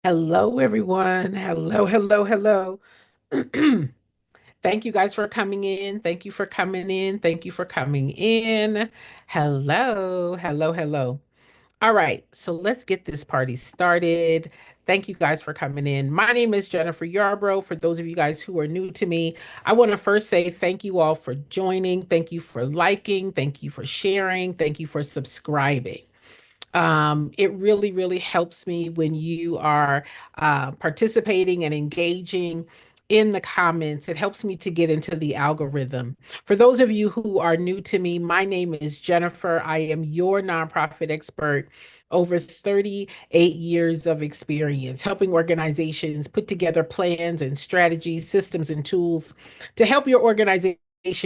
Hello, everyone. Hello, hello, hello. Thank you guys for coming in. Thank you for coming in. Thank you for coming in. Hello, hello, hello. All right, so let's get this party started. Thank you guys for coming in. My name is Jennifer Yarbrough. For those of you guys who are new to me, I want to first say thank you all for joining. Thank you for liking. Thank you for sharing. Thank you for subscribing. It really, really helps me when you are participating and engaging in the comments. It helps me to get into the algorithm. For those of you who are new to me, my name is Jennifer. I am your nonprofit expert. Over 38 years of experience helping organizations put together plans and strategies, systems, and tools to help your organization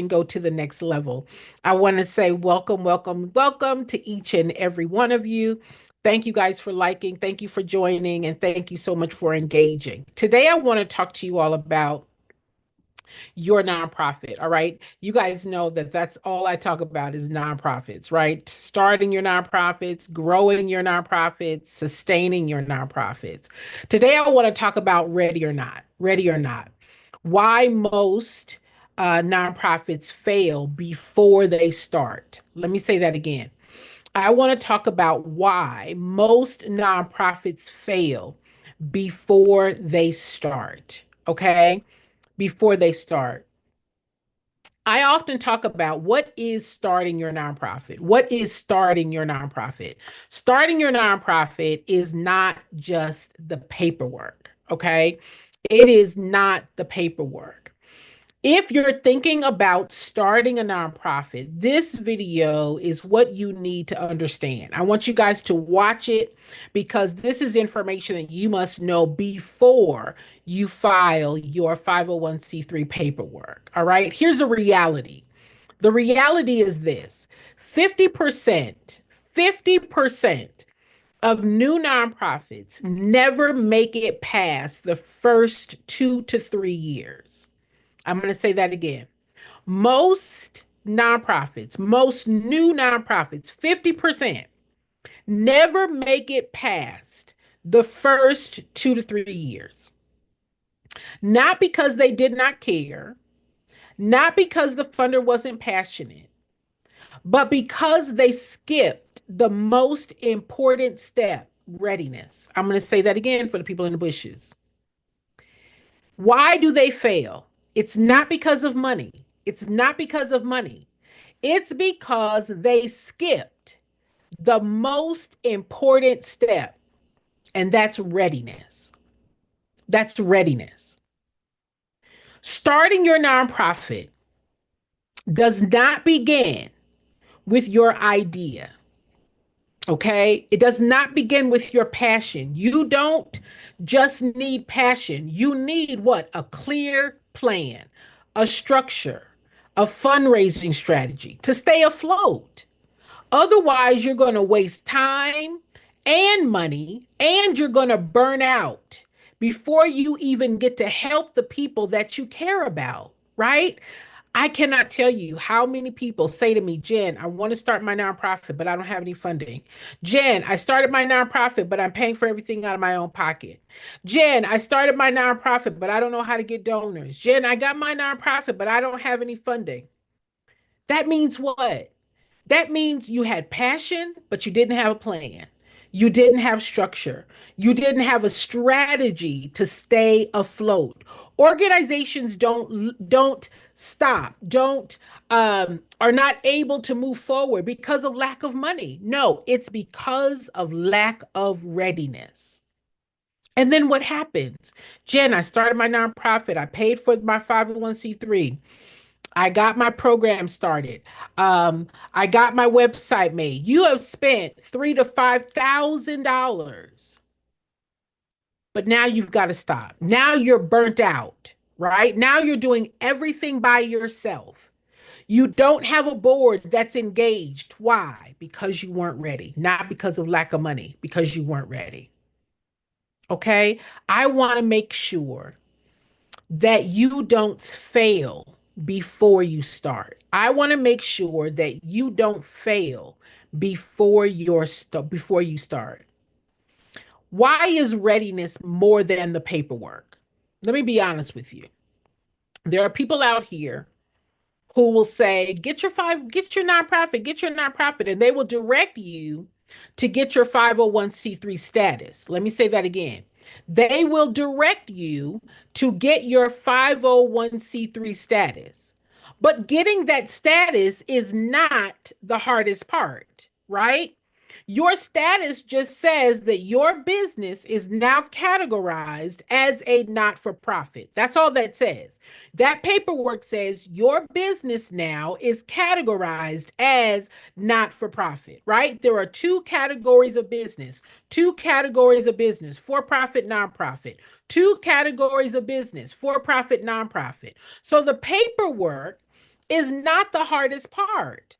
go to the next level. I want to say welcome, welcome, welcome to each and every one of you. Thank you guys for liking, thank you for joining, and thank you so much for engaging. Today, I want to talk to you all about your nonprofit. All right. You guys know that that's all I talk about is nonprofits, right? Starting your nonprofits, growing your nonprofits, sustaining your nonprofits. Today, I want to talk about ready or not, ready or not. Why most nonprofits fail before they start. Let me say that again. I want to talk about why most nonprofits fail before they start. Okay. Before they start. I often talk about what is starting your nonprofit. What is starting your nonprofit? Starting your nonprofit is not just the paperwork, okay? It is not the paperwork. If you're thinking about starting a nonprofit, this video is what you need to understand. I want you guys to watch it because this is information that you must know before you file your 501c3 paperwork. All right, here's a reality. The reality is this: 50% of new nonprofits never make it past the first 2 to 3 years. I'm going to say that again. Most nonprofits, most new nonprofits, 50% never make it past the first 2 to 3 years. Not because they did not care, not because the funder wasn't passionate, but because they skipped the most important step: readiness. I'm going to say that again for the people in the bushes. Why do they fail? It's not because of money. It's not because of money. It's because they skipped the most important step, and that's readiness. That's readiness. Starting your nonprofit does not begin with your idea. Okay. It does not begin with your passion. You don't just need passion. You need what? A clear plan, a structure, a fundraising strategy to stay afloat. Otherwise, you're going to waste time and money, and you're going to burn out before you even get to help the people that you care about, right? I cannot tell you how many people say to me, Jen, I want to start my nonprofit, but I don't have any funding. Jen, I started my nonprofit, but I'm paying for everything out of my own pocket. Jen, I started my nonprofit, but I don't know how to get donors. Jen, I got my nonprofit, but I don't have any funding. That means what? That means you had passion, but you didn't have a plan. You didn't have structure. You didn't have a strategy to stay afloat. Organizations don't stop, don't are not able to move forward because of lack of money. No, it's because of lack of readiness. And then what happens? Jen, I started my nonprofit. I paid for my 501c3. I got my program started. I got my website made. You have spent $3,000 to $5,000, but now you've got to stop. Now you're burnt out, right? Now you're doing everything by yourself. You don't have a board that's engaged. Why? Because you weren't ready, not because of lack of money, because you weren't ready. Okay. I want to make sure that you don't fail before you start. I want to make sure that you don't fail before you start. Why is readiness more than the paperwork? Let me be honest with you. There are people out here who will say, get your nonprofit, get your nonprofit, and they will direct you to get your 501c3 status. Let me say that again. They will direct you to get your 501c3 status. But getting that status is not the hardest part, right? Your status just says that your business is now categorized as a not for profit. That's all that says. That paperwork says your business now is categorized as not for profit, right? There are two categories of business, for profit, nonprofit, two categories of business, for profit, nonprofit. So the paperwork is not the hardest part.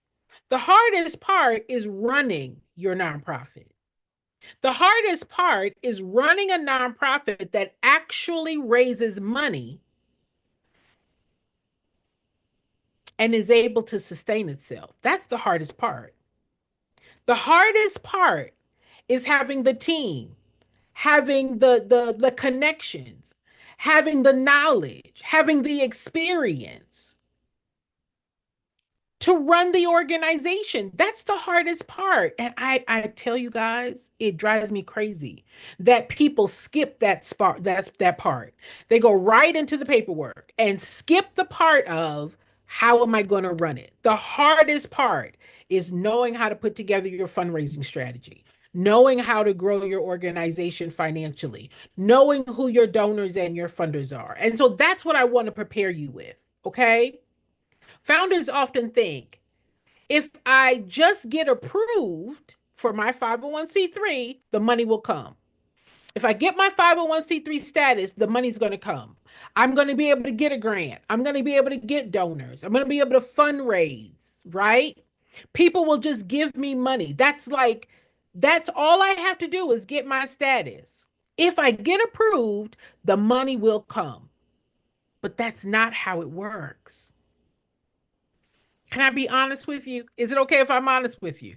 The hardest part is running your nonprofit. The hardest part is running a nonprofit that actually raises money and is able to sustain itself. That's the hardest part. The hardest part is having the team, having the connections, having the knowledge, having the experience to run the organization. That's the hardest part. And I tell you guys, it drives me crazy that people skip that part. That's that part. They go right into the paperwork and skip the part of how am I going to run it? The hardest part is knowing how to put together your fundraising strategy, knowing how to grow your organization financially, knowing who your donors and your funders are. And so that's what I want to prepare you with, okay? Founders often think if I just get approved for my 501c3, the money will come. If I get my 501c3 status, the money's going to come. I'm going to be able to get a grant. I'm going to be able to get donors. I'm going to be able to fundraise, right? People will just give me money. That's all I have to do is get my status. If I get approved, the money will come. But that's not how it works. Can I be honest with you? Is it okay if I'm honest with you?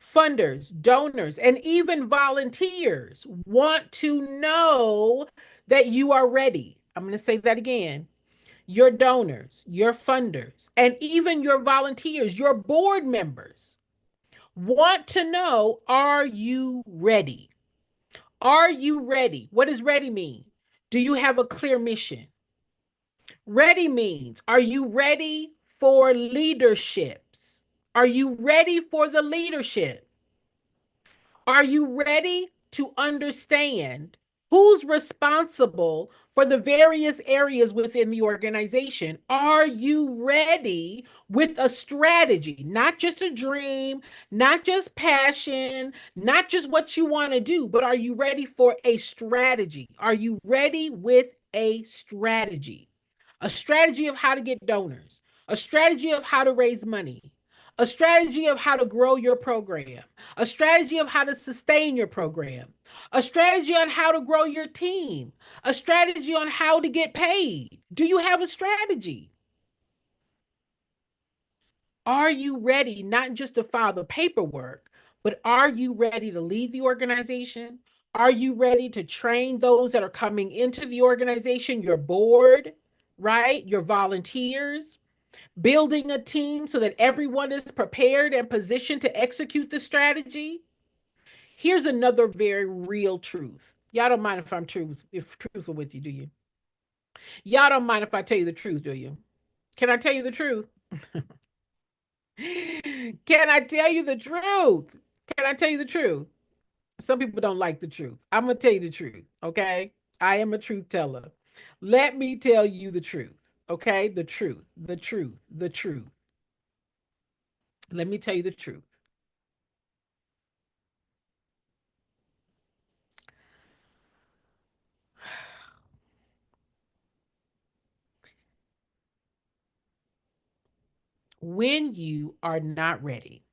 Funders, donors, and even volunteers want to know that you are ready. I'm going to say that again. Your donors, your funders, and even your volunteers, your board members want to know, are you ready? Are you ready? What does ready mean? Do you have a clear mission? Ready means, are you ready for leaderships? Are you ready for the leadership? Are you ready to understand who's responsible for the various areas within the organization? Are you ready with a strategy, not just a dream, not just passion, not just what you want to do, but are you ready for a strategy? Are you ready with a strategy? A strategy of how to get donors, a strategy of how to raise money, a strategy of how to grow your program, a strategy of how to sustain your program, a strategy on how to grow your team, a strategy on how to get paid. Do you have a strategy? Are you ready not just to file the paperwork, but are you ready to lead the organization? Are you ready to train those that are coming into the organization, your board, right? Your volunteers? Building a team so that everyone is prepared and positioned to execute the strategy. Here's another very real truth. Y'all don't mind if I'm truthful with you, do you? Y'all don't mind if I tell you the truth, do you? Can I tell you the truth? Can I tell you the truth? Can I tell you the truth? Some people don't like the truth. I'm going to tell you the truth, okay? I am a truth teller. Let me tell you the truth, okay? The truth, the truth, the truth. Let me tell you the truth. When you are not ready,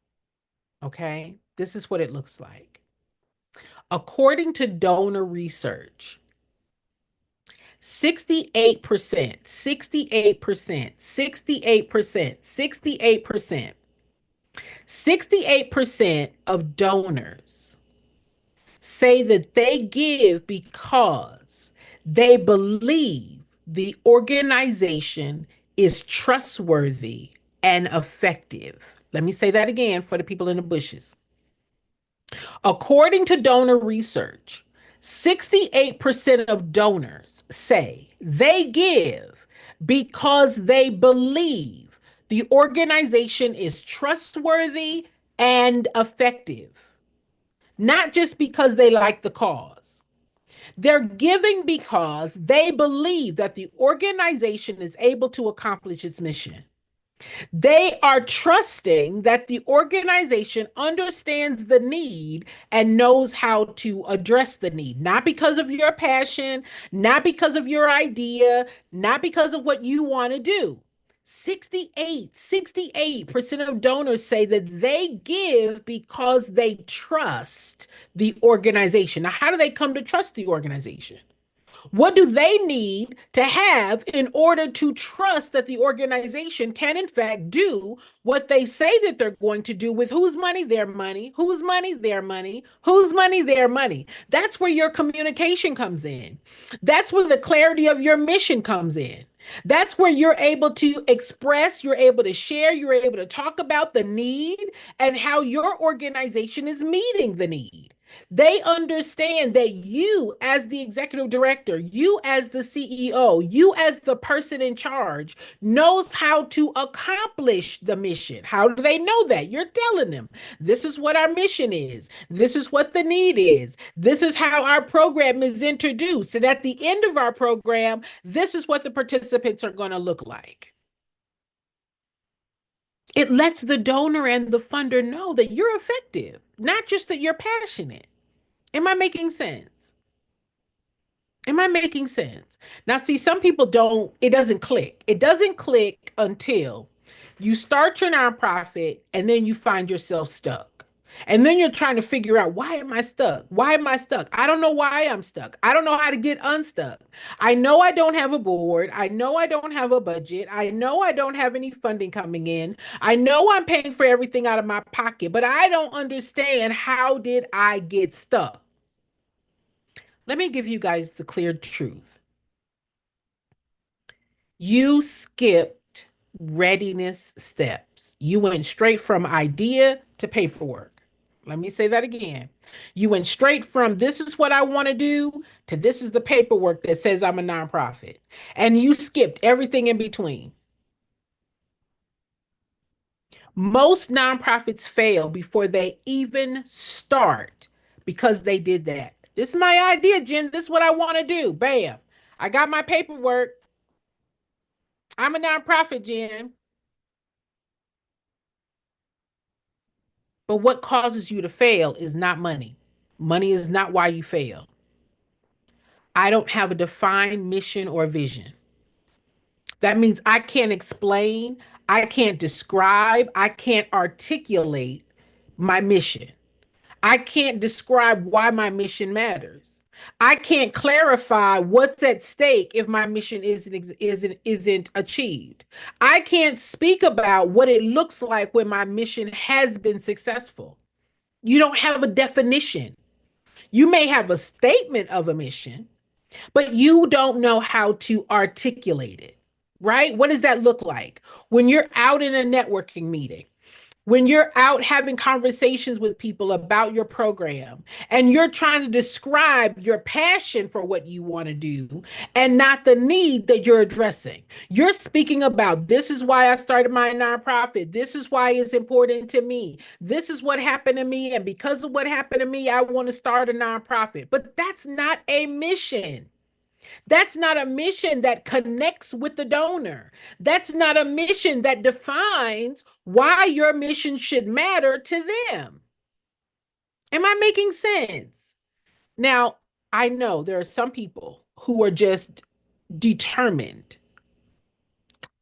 okay, this is what it looks like. According to donor research, 68%, 68%, 68%, 68%, 68% of donors say that they give because they believe the organization is trustworthy and effective. Let me say that again for the people in the bushes. According to donor research, 68% of donors say they give because they believe the organization is trustworthy and effective, not just because they like the cause. They're giving because they believe that the organization is able to accomplish its mission. They are trusting that the organization understands the need and knows how to address the need, not because of your passion, not because of your idea, not because of what you want to do. 68% of donors say that they give because they trust the organization. Now, how do they come to trust the organization? What do they need to have in order to trust that the organization can, in fact, do what they say that they're going to do with whose money? Their money. Whose money? Their money. Whose money? Their money. That's where your communication comes in. That's where the clarity of your mission comes in. That's where you're able to express, you're able to share, you're able to talk about the need and how your organization is meeting the need. They understand that you, as the executive director, you, as the CEO, you, as the person in charge, knows how to accomplish the mission. How do they know that? You're telling them, this is what our mission is. This is what the need is. This is how our program is introduced. And at the end of our program, this is what the participants are going to look like. It lets the donor and the funder know that you're effective, not just that you're passionate. Am I making sense? Am I making sense? Now, see, some people don't, it doesn't click. It doesn't click until you start your nonprofit and then you find yourself stuck. And then you're trying to figure out, why am I stuck? Why am I stuck? I don't know why I'm stuck. I don't know how to get unstuck. I know I don't have a board. I know I don't have a budget. I know I don't have any funding coming in. I know I'm paying for everything out of my pocket, but I don't understand, how did I get stuck? Let me give you guys the clear truth. You skipped readiness steps. You went straight from idea to paperwork. Let me say that again. You went straight from, this is what I want to do, to this is the paperwork that says I'm a nonprofit. And you skipped everything in between. Most nonprofits fail before they even start because they did that. This is my idea, Jen. This is what I want to do. Bam. I got my paperwork. I'm a nonprofit, Jen. But what causes you to fail is not money. Money is not why you fail. I don't have a defined mission or vision. That means I can't explain, I can't describe, I can't articulate my mission. I can't describe why my mission matters. I can't clarify what's at stake if my mission isn't achieved. I can't speak about what it looks like when my mission has been successful. You don't have a definition. You may have a statement of a mission, but you don't know how to articulate it, right? What does that look like? When you're out in a networking meeting, when you're out having conversations with people about your program and you're trying to describe your passion for what you want to do and not the need that you're addressing. You're speaking about, this is why I started my nonprofit. This is why it's important to me. This is what happened to me. And because of what happened to me, I want to start a nonprofit. But that's not a mission. That's not a mission that connects with the donor. That's not a mission that defines why your mission should matter to them. Am I making sense? Now, I know there are some people who are just determined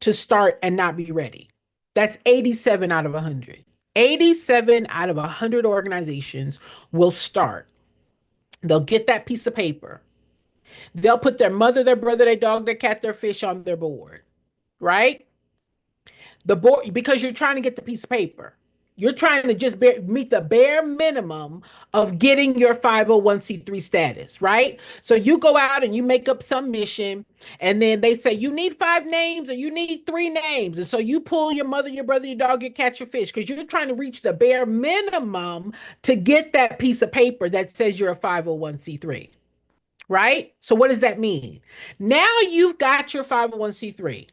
to start and not be ready. That's 87 out of 100. 87 out of 100 organizations will start. They'll get that piece of paper. They'll put their mother, their brother, their dog, their cat, their fish on their board, right? The board, because you're trying to get the piece of paper. You're trying to just meet the bare minimum of getting your 501c3 status, right? So you go out and you make up some mission, and then they say you need 5 names or you need 3 names. And so you pull your mother, your brother, your dog, your cat, your fish, because you're trying to reach the bare minimum to get that piece of paper that says you're a 501c3, right? So what does that mean? Now you've got your 501c3.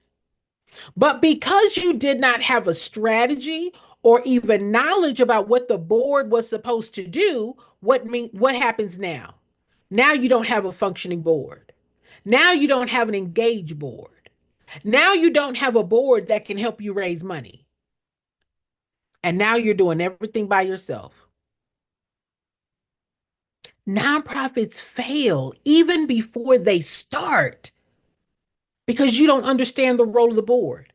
But because you did not have a strategy or even knowledge about what the board was supposed to do, what happens now? Now you don't have a functioning board. Now you don't have an engaged board. Now you don't have a board that can help you raise money. And now you're doing everything by yourself. Nonprofits fail even before they start because you don't understand the role of the board.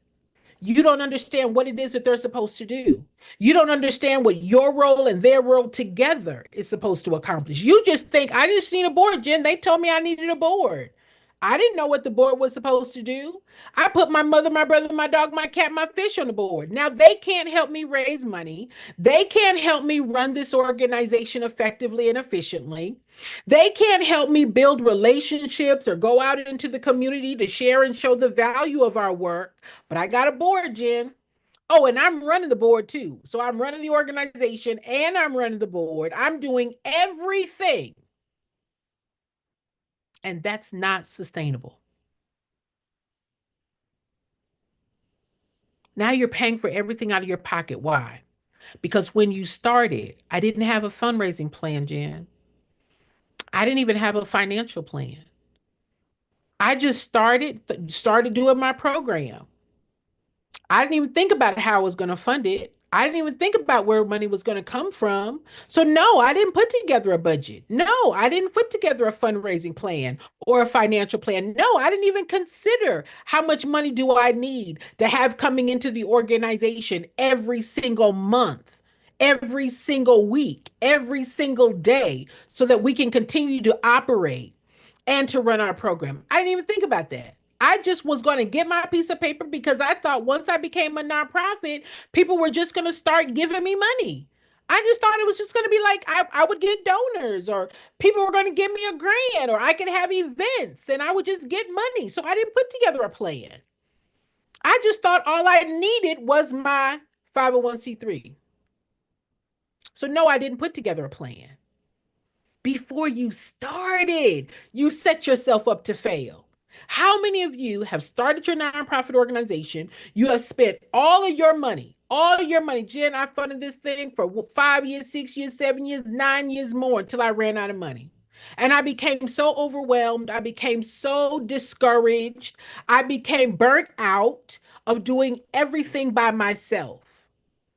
You don't understand what it is that they're supposed to do. You don't understand what your role and their role together is supposed to accomplish. You just think, I just need a board, Jen. They told me I needed a board. I didn't know what the board was supposed to do. I put my mother, my brother, my dog, my cat, my fish on the board. Now they can't help me raise money. They can't help me run this organization effectively and efficiently. They can't help me build relationships or go out into the community to share and show the value of our work. But I got a board, Jen. Oh, and I'm running the board too. So I'm running the organization and I'm running the board. I'm doing everything. And that's not sustainable. Now you're paying for everything out of your pocket. Why? Because when you started, I didn't have a fundraising plan, Jen. I didn't even have a financial plan. I just started doing my program. I didn't even think about how I was going to fund it. I didn't even think about where money was going to come from. So, no, I didn't put together a budget. No, I didn't put together a fundraising plan or a financial plan. No, I didn't even consider how much money do I need to have coming into the organization every single month, every single week, every single day, so that we can continue to operate and to run our program. I didn't even think about that. I just was going to get my piece of paper because I thought once I became a nonprofit, people were just going to start giving me money. I just thought it was just going to be like I would get donors or people were going to give me a grant or I could have events and I would just get money. So I didn't put together a plan. I just thought all I needed was my 501c3. So no, I didn't put together a plan. Before you started, you set yourself up to fail. How many of you have started your nonprofit organization? You have spent all of your money. Jen, I funded this thing for 5 years, 6 years, 7 years, 9 years more until I ran out of money. And I became so overwhelmed. I became so discouraged. I became burnt out of doing everything by myself.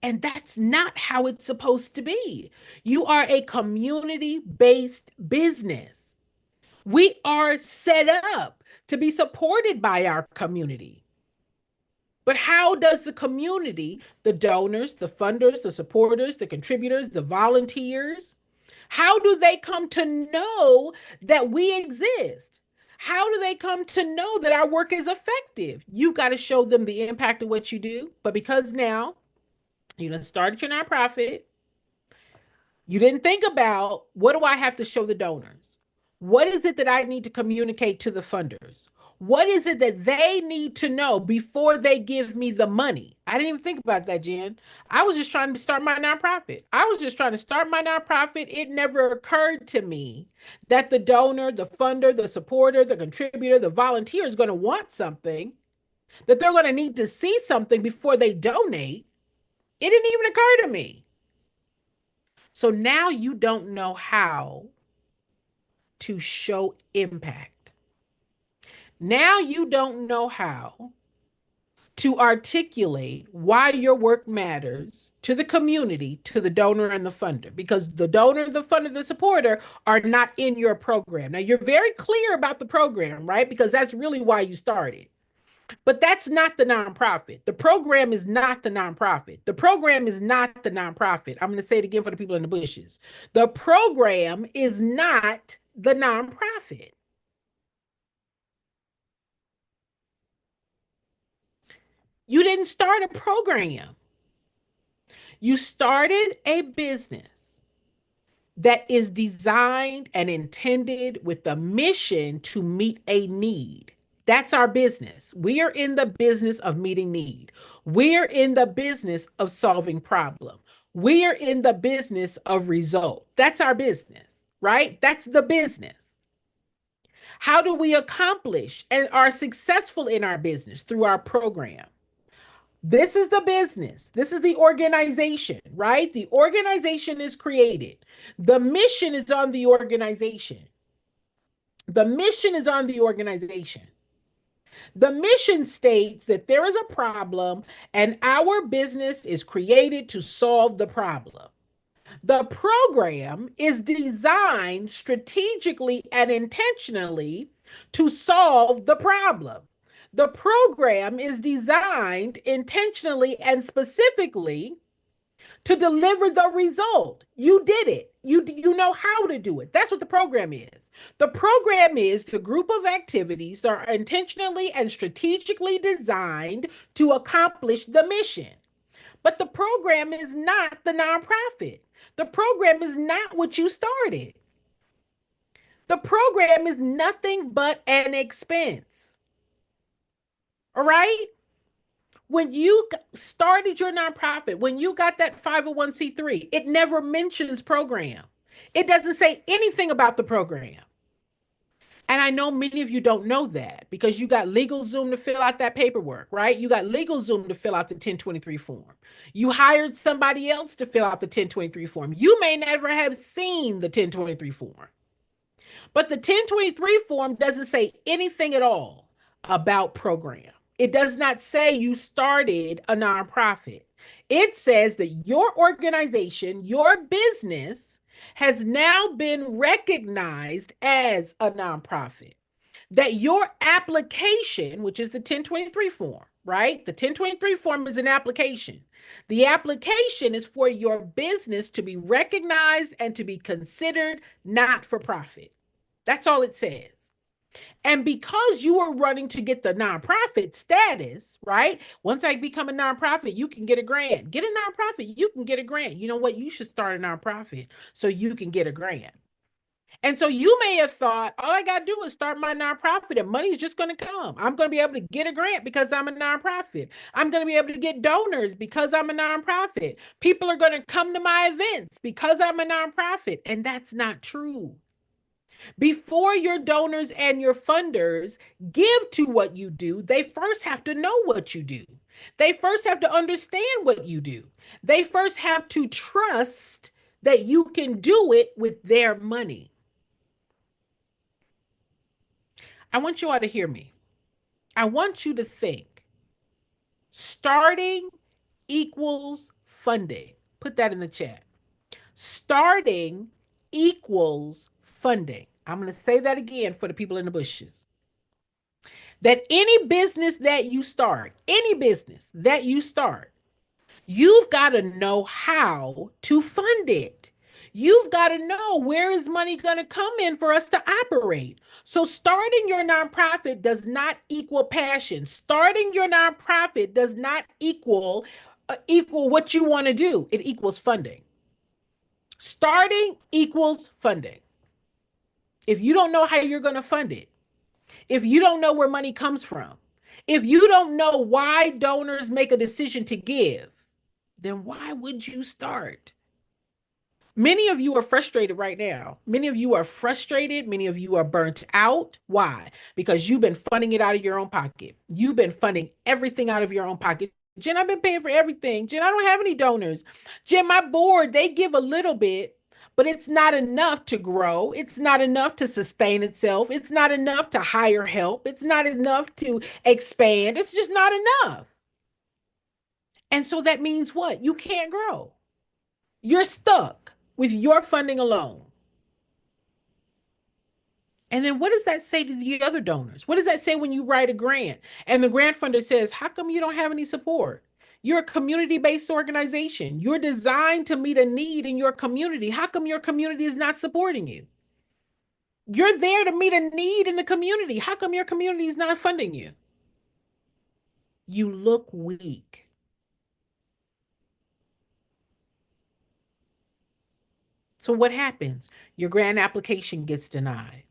And that's not how it's supposed to be. You are a community based business. We are set up to be supported by our community. But how does the community, the donors, the funders, the supporters, the contributors, the volunteers, how do they come to know that we exist? How do they come to know that our work is effective? You've got to show them the impact of what you do. But because now you done started your nonprofit, you didn't think about what do I have to show the donors? What is it that I need to communicate to the funders? What is it that they need to know before they give me the money? I didn't even think about that, Jen. I was just trying to start my nonprofit. I was just trying to start my nonprofit. It never occurred to me that the donor, the funder, the supporter, the contributor, the volunteer is going to want something, that they're going to need to see something before they donate. It didn't even occur to me. So now you don't know how to show impact. Now you don't know how to articulate why your work matters to the community, to the donor and the funder, because the donor, the funder, the supporter are not in your program. Now you're very clear about the program, right? Because that's really why you started. But that's not the nonprofit. The program is not the nonprofit. The program is not the nonprofit. I'm going to say it again for the people in the bushes. The program is not the nonprofit. You didn't start a program. You started a business that is designed and intended with the mission to meet a need. That's our business. We are in the business of meeting need. We're in the business of solving problem. We are in the business of result. That's our business, right? That's the business. How do we accomplish and are successful in our business? Through our program. This is the business. This is the organization, right? The organization is created. The mission is on the organization. The mission is on the organization. The mission states that there is a problem and our business is created to solve the problem. The program is designed strategically and intentionally to solve the problem. The program is designed intentionally and specifically to deliver the result. You did it. You know how to do it. That's what the program is. The program is the group of activities that are intentionally and strategically designed to accomplish the mission. But the program is not the nonprofit. The program is not what you started. The program is nothing but an expense. All right? When you started your nonprofit, when you got that 501c3, it never mentions program. It doesn't say anything about the program. And I know many of you don't know that because you got LegalZoom to fill out that paperwork, right? You got LegalZoom to fill out the 1023 form. You hired somebody else to fill out the 1023 form. You may never have seen the 1023 form. But the 1023 form doesn't say anything at all about program. It does not say you started a nonprofit. It says that your organization, your business, has now been recognized as a nonprofit. That your application, which is the 1023 form, right? The 1023 form is an application. The application is for your business to be recognized and to be considered not for profit. That's all it says. And because you are running to get the nonprofit status, right? Once I become a nonprofit, you can get a grant. Get a nonprofit, you can get a grant. You know what? You should start a nonprofit so you can get a grant. And so you may have thought, all I got to do is start my nonprofit and money's just going to come. I'm going to be able to get a grant because I'm a nonprofit. I'm going to be able to get donors because I'm a nonprofit. People are going to come to my events because I'm a nonprofit. And that's not true. Before your donors and your funders give to what you do, they first have to know what you do. They first have to understand what you do. They first have to trust that you can do it with their money. I want you all to hear me. I want you to think starting equals funding. Put that in the chat. Starting equals funding. I'm going to say that again for the people in the bushes. That any business that you start, any business that you start, you've got to know how to fund it. You've got to know where is money going to come in for us to operate. So starting your nonprofit does not equal passion. Starting your nonprofit does not equal what you want to do. It equals funding. Starting equals funding. If you don't know how you're going to fund it, if you don't know where money comes from, if you don't know why donors make a decision to give, then why would you start? Many of you are frustrated right now. Many of you are frustrated. Many of you are burnt out. Why? Because you've been funding it out of your own pocket. You've been funding everything out of your own pocket. Jen, I've been paying for everything. Jen, I don't have any donors. Jen, my board, they give a little bit, but it's not enough to grow. It's not enough to sustain itself. It's not enough to hire help. It's not enough to expand. It's just not enough. And so that means what? You can't grow. You're stuck with your funding alone. And then what does that say to the other donors? What does that say when you write a grant and the grant funder says, how come you don't have any support? You're a community-based organization. You're designed to meet a need in your community. How come your community is not supporting you? You're there to meet a need in the community. How come your community is not funding you? You look weak. So what happens? Your grant application gets denied.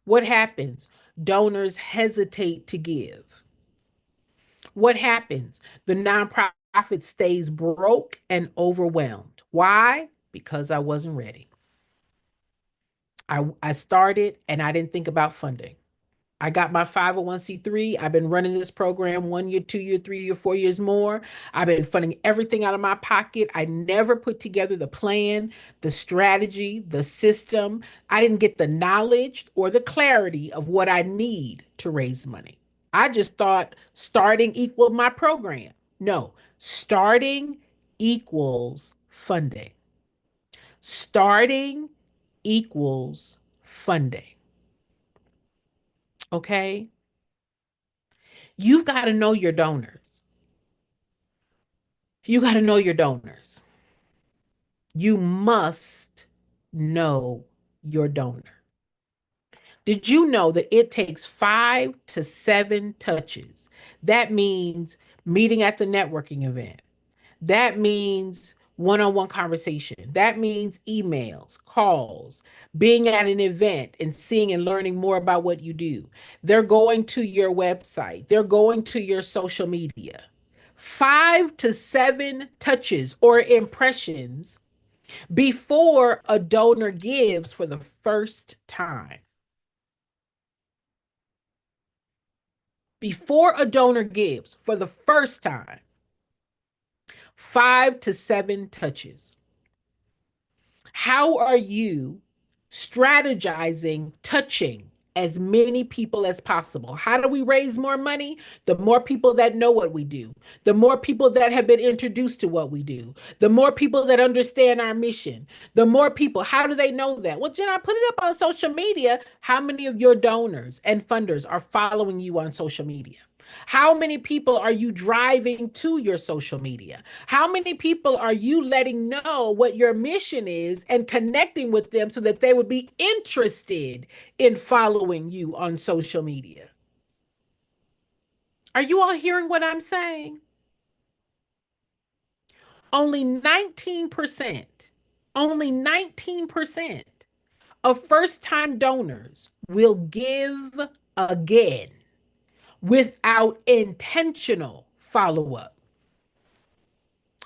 What happens? Donors hesitate to give. What happens? The nonprofit stays broke and overwhelmed. Why? Because I wasn't ready. I started and I didn't think about funding. I got my 501(c)(3). I've been running this program 1 year, 2 year, 3 year, 4 years more. I've been funding everything out of my pocket. I never put together the plan, the strategy, the system. I didn't get the knowledge or the clarity of what I need to raise money. I just thought starting equaled my program. No, starting equals funding. Starting equals funding. Okay? You've got to know your donors. You got to know your donors. You must know your donor. Did you know that it takes 5 to 7 touches? That means meeting at the networking event. That means one on one conversation. That means emails, calls, being at an event and seeing and learning more about what you do. They're going to your website, they're going to your social media. 5 to 7 touches or impressions before a donor gives for the first time. Before a donor gives for the first time, 5 to 7 touches. How are you strategizing, touching as many people as possible? How do we raise more money? The more people that know what we do, the more people that have been introduced to what we do, the more people that understand our mission, the more people. How do they know that? Well, Jen, I put it up on social media. How many of your donors and funders are following you on social media? How many people are you driving to your social media? How many people are you letting know what your mission is and connecting with them so that they would be interested in following you on social media? Are you all hearing what I'm saying? Only 19%, only 19% of first time donors will give again without intentional follow up.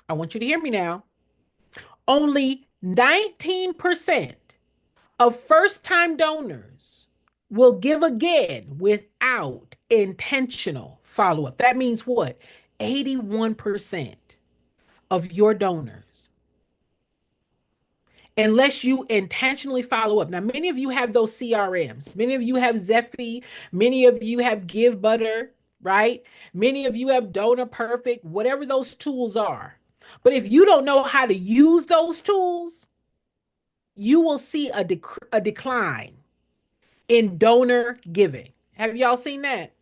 I want you to hear me now. Only 19% of first time donors will give again without intentional follow up. That means what? 81% of your donors, unless you intentionally follow up. Now, many of you have those CRMs, many of you have Zephy, many of you have Give Butter, right? Many of you have Donor Perfect, whatever those tools are. But if you don't know how to use those tools, you will see a decline in donor giving. Have y'all seen that?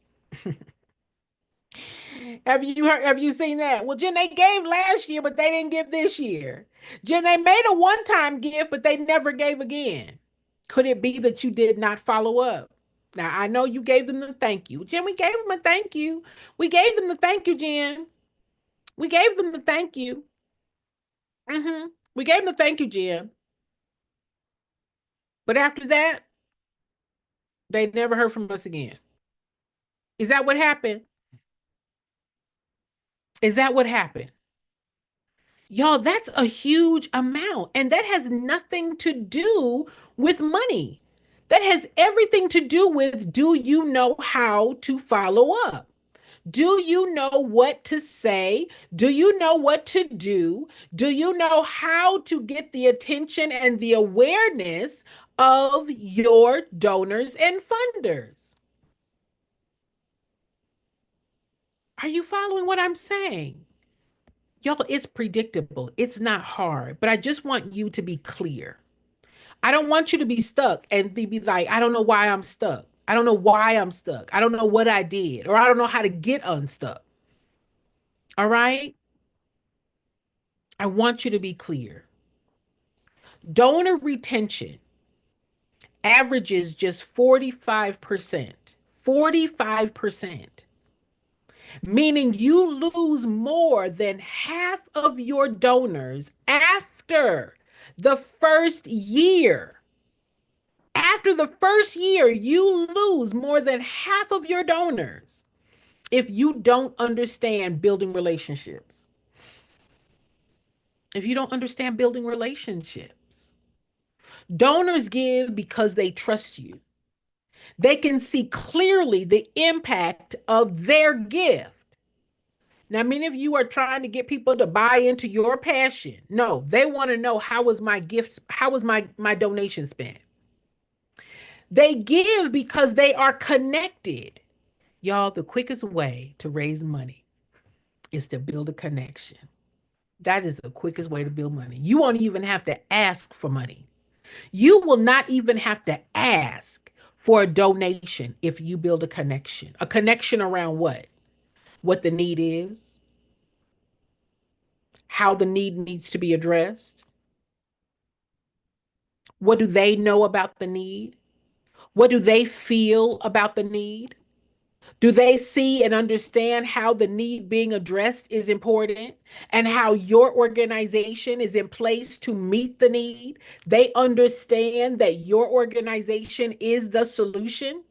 Have you seen that? Well, Jen, they gave last year, but they didn't give this year. Jen, they made a one-time gift, but they never gave again. Could it be that you did not follow up? Now, I know you gave them the thank you. Jen, we gave them a thank you. We gave them the thank you, Jen. We gave them the thank you. We gave them the thank you, Jen. But after that, they never heard from us again. Is that what happened? Is that what happened? Y'all, that's a huge amount. And that has nothing to do with money. That has everything to do with, do you know how to follow up? Do you know what to say? Do you know what to do? Do you know how to get the attention and the awareness of your donors and funders? Are you following what I'm saying? Y'all, it's predictable. It's not hard, but I just want you to be clear. I don't want you to be stuck and be like, I don't know why I'm stuck. I don't know why I'm stuck. I don't know what I did, or I don't know how to get unstuck. All right? I want you to be clear. Donor retention averages just 45%. 45%. Meaning you lose more than half of your donors after The first year, after the first year, you lose more than half of your donors if you don't understand building relationships. If you don't understand building relationships, donors give because they trust you. They can see clearly the impact of their gift. Now, many of you are trying to get people to buy into your passion. No, they want to know, how was my gift, how was my donation spent? They give because they are connected. Y'all, the quickest way to raise money is to build a connection. That is the quickest way to build money. You won't even have to ask for money. You will not even have to ask for a donation if you build a connection. A connection around what? What the need is, how the need needs to be addressed. What do they know about the need? What do they feel about the need? Do they see and understand how the need being addressed is important and how your organization is in place to meet the need? They understand that your organization is the solution.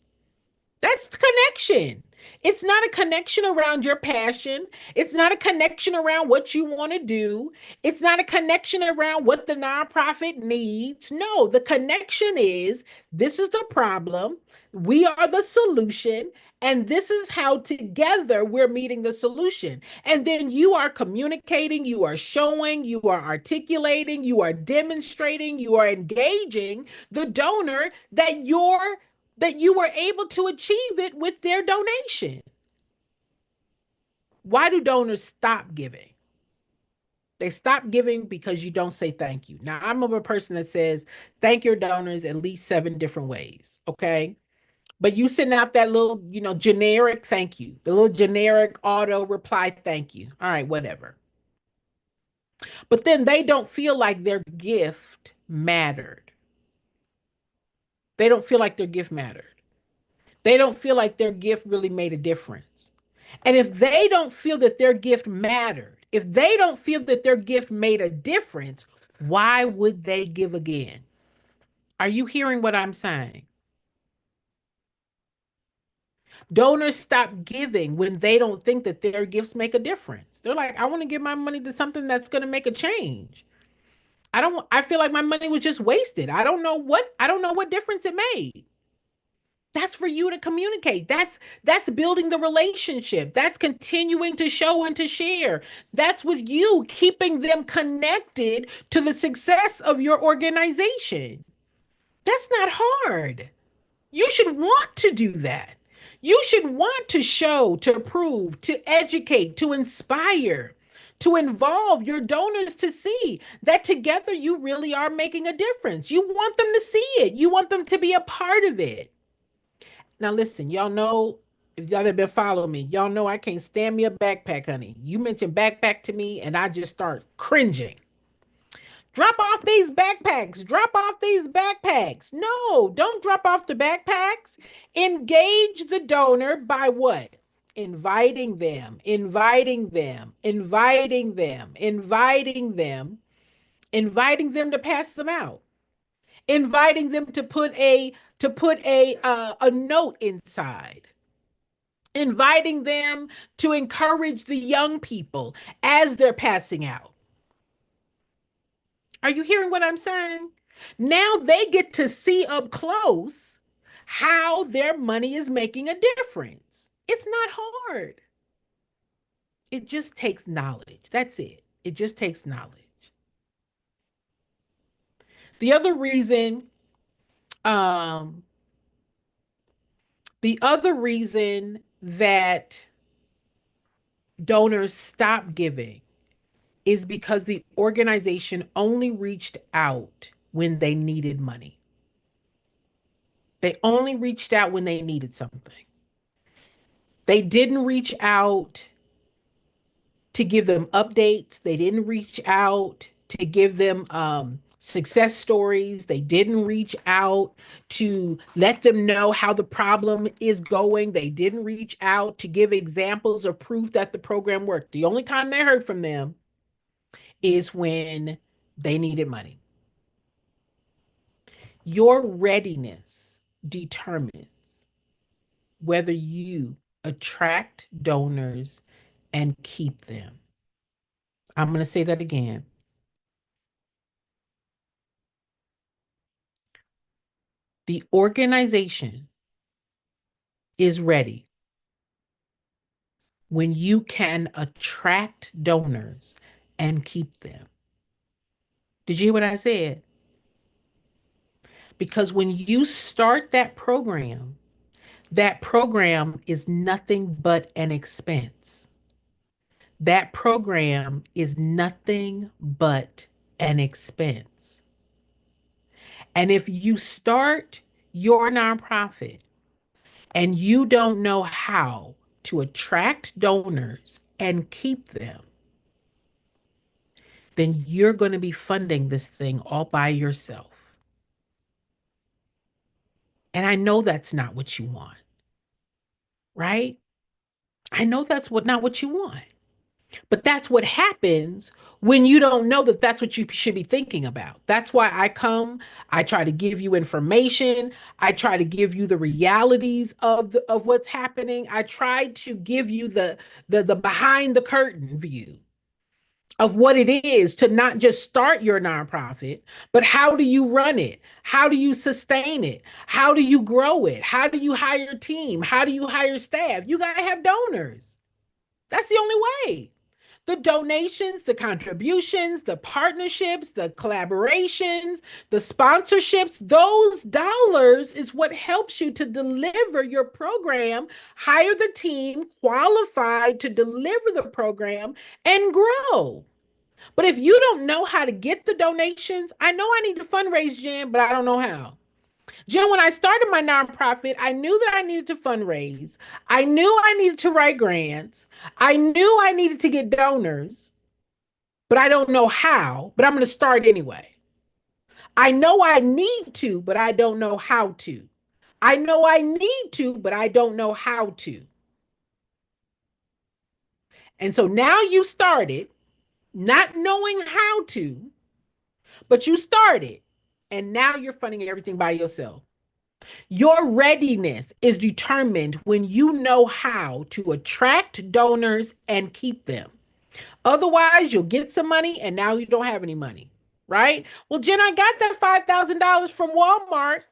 That's the connection. It's not a connection around your passion. It's not a connection around what you want to do. It's not a connection around what the nonprofit needs. No, the connection is, this is the problem. We are the solution. And this is how together we're meeting the solution. And then you are communicating, you are showing, you are articulating, you are demonstrating, you are engaging the donor that you were able to achieve it with their donation. Why do donors stop giving? They stop giving because you don't say thank you. Now, I'm of a person that says thank your donors at least 7 different ways. Okay. But you send out that little, generic thank you, the little generic auto reply thank you. All right, whatever. But then they don't feel like their gift mattered. They don't feel like their gift mattered. They don't feel like their gift really made a difference. And if they don't feel that their gift mattered, if they don't feel that their gift made a difference, why would they give again? Are you hearing what I'm saying? Donors stop giving when they don't think that their gifts make a difference. They're like, I want to give my money to something that's going to make a change. I feel like my money was just wasted. I don't know what difference it made. That's for you to communicate. That's building the relationship. That's continuing to show and to share. That's with you keeping them connected to the success of your organization. That's not hard. You should want to do that. You should want to show, to prove, to educate, to inspire, to involve your donors to see that together you really are making a difference. You want them to see it. You want them to be a part of it. Now, listen, y'all know, if y'all have been following me, y'all know I can't stand me a backpack, honey. You mention backpack to me, and I just start cringing. Drop off these backpacks. Drop off these backpacks. No, don't drop off the backpacks. Engage the donor by what? Inviting them, inviting them, inviting them, inviting them, inviting them to pass them out, inviting them to put a note inside, inviting them to encourage the young people as they're passing out. Are you hearing what I'm saying? Now they get to see up close how their money is making a difference. It's not hard. It just takes knowledge. That's it. It just takes knowledge. The other reason, um, the other reason that donors stop giving is because the organization only reached out when they needed money. They only reached out when they needed something. They didn't reach out to give them updates. They didn't reach out to give them success stories. They didn't reach out to let them know how the problem is going. They didn't reach out to give examples or proof that the program worked. The only time they heard from them is when they needed money. Your readiness determines whether you attract donors and keep them. I'm going to say that again. The organization is ready when you can attract donors and keep them. Did you hear what I said? Because when you start that program is nothing but an expense. That program is nothing but an expense. And if you start your nonprofit and you don't know how to attract donors and keep them, then you're going to be funding this thing all by yourself. And I know that's not what you want, right? I know that's not what you want. But that's what happens when you don't know that that's what you should be thinking about. That's why I try to give you information, I try to give you the realities of what's happening. I try to give you the behind the curtain view of what it is to not just start your nonprofit, but how do you run it? How do you sustain it? How do you grow it? How do you hire a team? How do you hire staff? You got to have donors. That's the only way. The donations, the contributions, the partnerships, the collaborations, the sponsorships, those dollars is what helps you to deliver your program, hire the team qualified to deliver the program, and grow. But if you don't know how to get the donations, I know I need to fundraise, Jen, but I don't know how. Jen, when I started my nonprofit, I knew that I needed to fundraise. I knew I needed to write grants. I knew I needed to get donors, but I don't know how, but I'm going to start anyway. I know I need to, but I don't know how to. I know I need to, but I don't know how to. And so now you started not knowing how to, but you started. And now you're funding everything by yourself. Your readiness is determined when you know how to attract donors and keep them. Otherwise, you'll get some money and now you don't have any money, right? Well, Jen, I got that $5,000 from Walmart.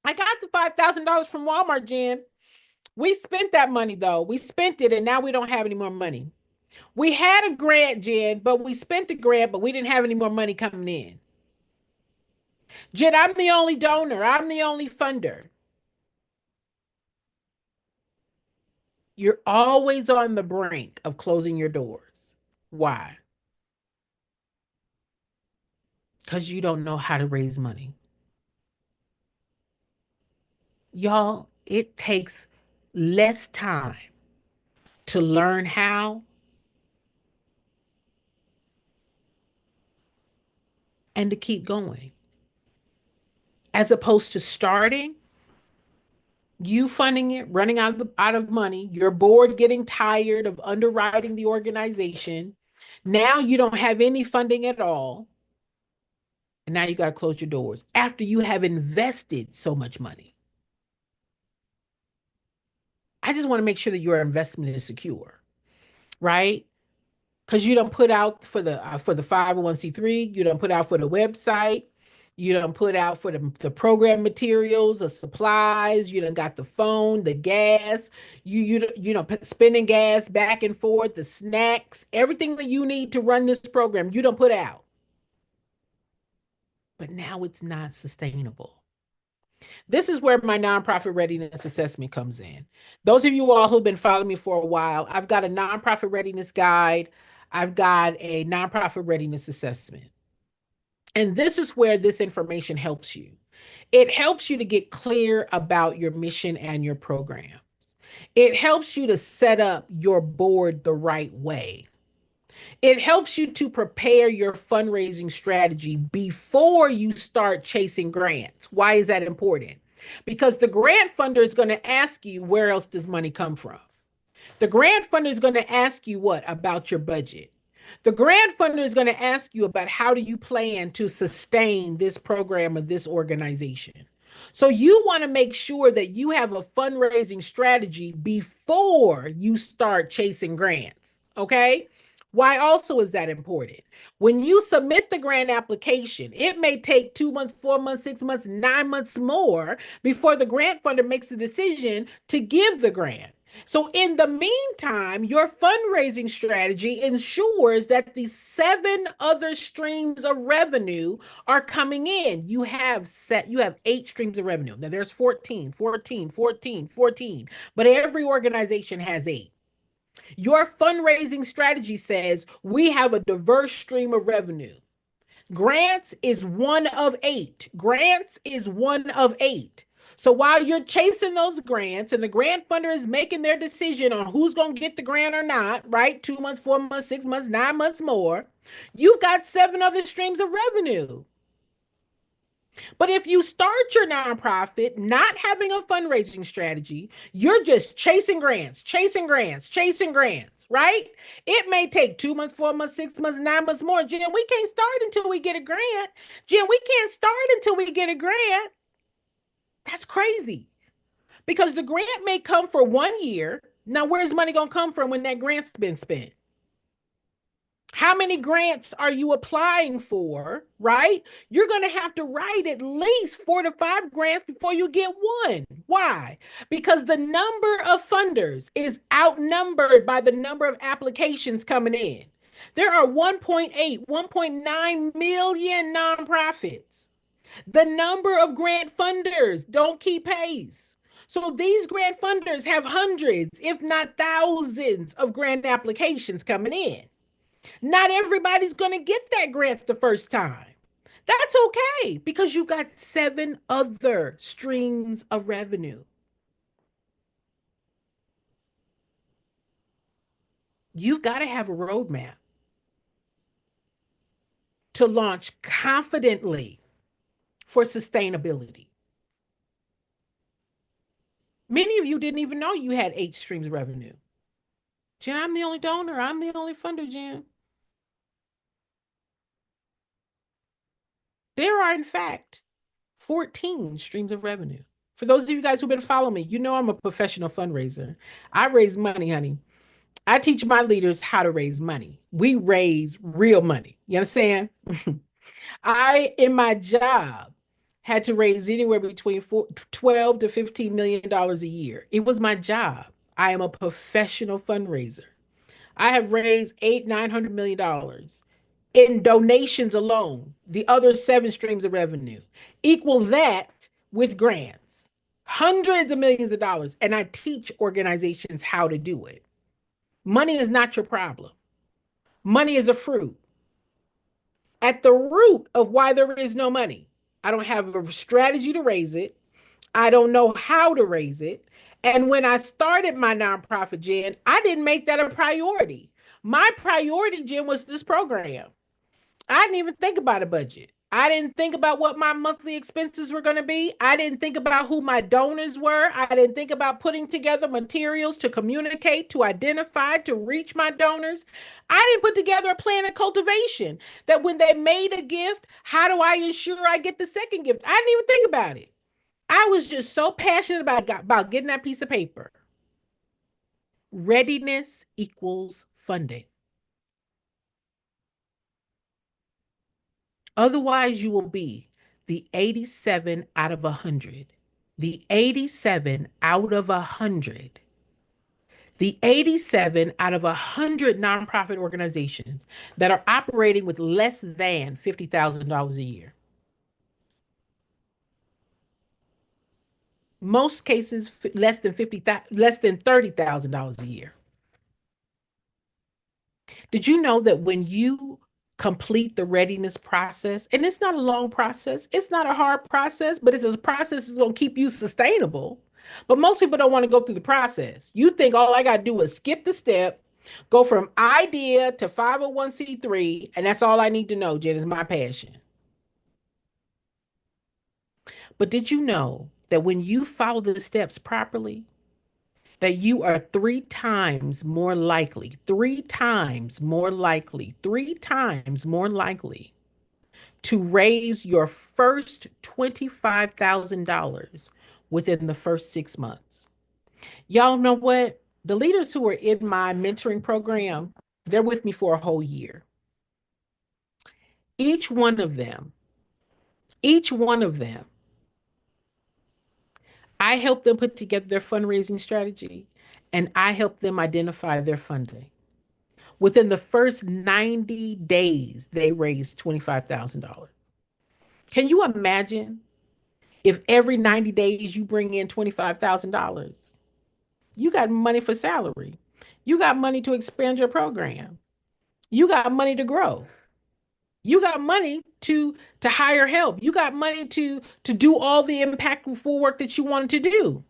I got the $5,000 from Walmart, Jen. We spent that money though. We spent it and now we don't have any more money. We had a grant, Jen, but we spent the grant, but we didn't have any more money coming in. Jen, I'm the only donor, I'm the only funder. You're always on the brink of closing your doors. Why? Because you don't know how to raise money. Y'all, it takes less time to learn how and to keep going, as opposed to starting, you funding it, running out of money, your board getting tired of underwriting the organization. Now you don't have any funding at all. And now you got to close your doors after you have invested so much money. I just want to make sure that your investment is secure, right? Because you don't put out for the 501(c)(3), you don't put out for the website, you don't put out for the program materials, the supplies, you don't got the phone, the gas, you know spending gas back and forth, the snacks, everything that you need to run this program, you don't put out. But now it's not sustainable. This is where my nonprofit readiness assessment comes in. Those of you all who've been following me for a while, I've got a nonprofit readiness guide. I've got a nonprofit readiness assessment. And this is where this information helps you. It helps you to get clear about your mission and your programs. It helps you to set up your board the right way. It helps you to prepare your fundraising strategy before you start chasing grants. Why is that important? Because the grant funder is going to ask you, where else does money come from? The grant funder is going to ask you what about your budget? The grant funder is going to ask you about how do you plan to sustain this program or this organization. So you want to make sure that you have a fundraising strategy before you start chasing grants. Okay. Why also is that important? When you submit the grant application, it may take 2 months, 4 months, 6 months, 9 months more before the grant funder makes a decision to give the grant. So, in the meantime, your fundraising strategy ensures that the seven other streams of revenue are coming in. You have eight streams of revenue. Now there's 14, 14, 14, 14, but every organization has eight. Your fundraising strategy says we have a diverse stream of revenue. Grants is one of eight. Grants is one of eight. So while you're chasing those grants and the grant funder is making their decision on who's going to get the grant or not, right? 2 months, 4 months, 6 months, 9 months more, you've got seven other streams of revenue. But if you start your nonprofit not having a fundraising strategy, you're just chasing grants, chasing grants, chasing grants, right? It may take 2 months, 4 months, 6 months, 9 months more. Jen, we can't start until we get a grant. Jen, we can't start until we get a grant. That's crazy because the grant may come for 1 year. Now, where's money going to come from when that grant's been spent? How many grants are you applying for, right? You're going to have to write at least 4 to 5 grants before you get one. Why? Because the number of funders is outnumbered by the number of applications coming in. There are 1.8, 1.9 million nonprofits. The number of grant funders don't keep pace. So these grant funders have hundreds, if not thousands, of grant applications coming in. Not everybody's going to get that grant the first time. That's okay because you got seven other streams of revenue. You've got to have a roadmap to launch confidently for sustainability. Many of you didn't even know you had eight streams of revenue. Jen, I'm the only donor. I'm the only funder, Jen. There are, in fact, 14 streams of revenue. For those of you guys who've been following me, you know I'm a professional fundraiser. I raise money, honey. I teach my leaders how to raise money. We raise real money. You understand? I, in my job, had to raise anywhere between 12 to $15 million a year. It was my job. I am a professional fundraiser. I have raised eight, $900 million in donations alone. The other seven streams of revenue equal that with grants, hundreds of millions of dollars. And I teach organizations how to do it. Money is not your problem. Money is a fruit. At the root of why there is no money, I don't have a strategy to raise it. I don't know how to raise it. And when I started my nonprofit, Jen, I didn't make that a priority. My priority, Jen, was this program. I didn't even think about a budget. I didn't think about what my monthly expenses were going to be. I didn't think about who my donors were. I didn't think about putting together materials to communicate, to identify, to reach my donors. I didn't put together a plan of cultivation that when they made a gift, how do I ensure I get the second gift? I didn't even think about it. I was just so passionate about getting that piece of paper. Readiness equals funding. Otherwise, you will be the 87 out of 100, the 87 out of 100, the 87 out of 100 nonprofit organizations that are operating with less than $50,000 a year. Most cases, less than $30,000 a year. Did you know that when you complete the readiness process, and it's not a long process, it's not a hard process, but it's a process that's going to keep you sustainable. But most people don't want to go through the process. You think all I got to do is skip the step, go from idea to 501(c)(3), and that's all I need to know, Jen, is my passion. But did you know that when you follow the steps properly, that you are three times more likely, three times more likely, three times more likely to raise your first $25,000 within the first 6 months. Y'all know what? The leaders who are in my mentoring program, they're with me for a whole year. Each one of them, each one of them, I help them put together their fundraising strategy and I help them identify their funding. Within the first 90 days, they raised $25,000. Can you imagine if every 90 days you bring in $25,000? You got money for salary. You got money to expand your program. You got money to grow. You got money to hire help. You got money to do all the impactful work that you wanted to do.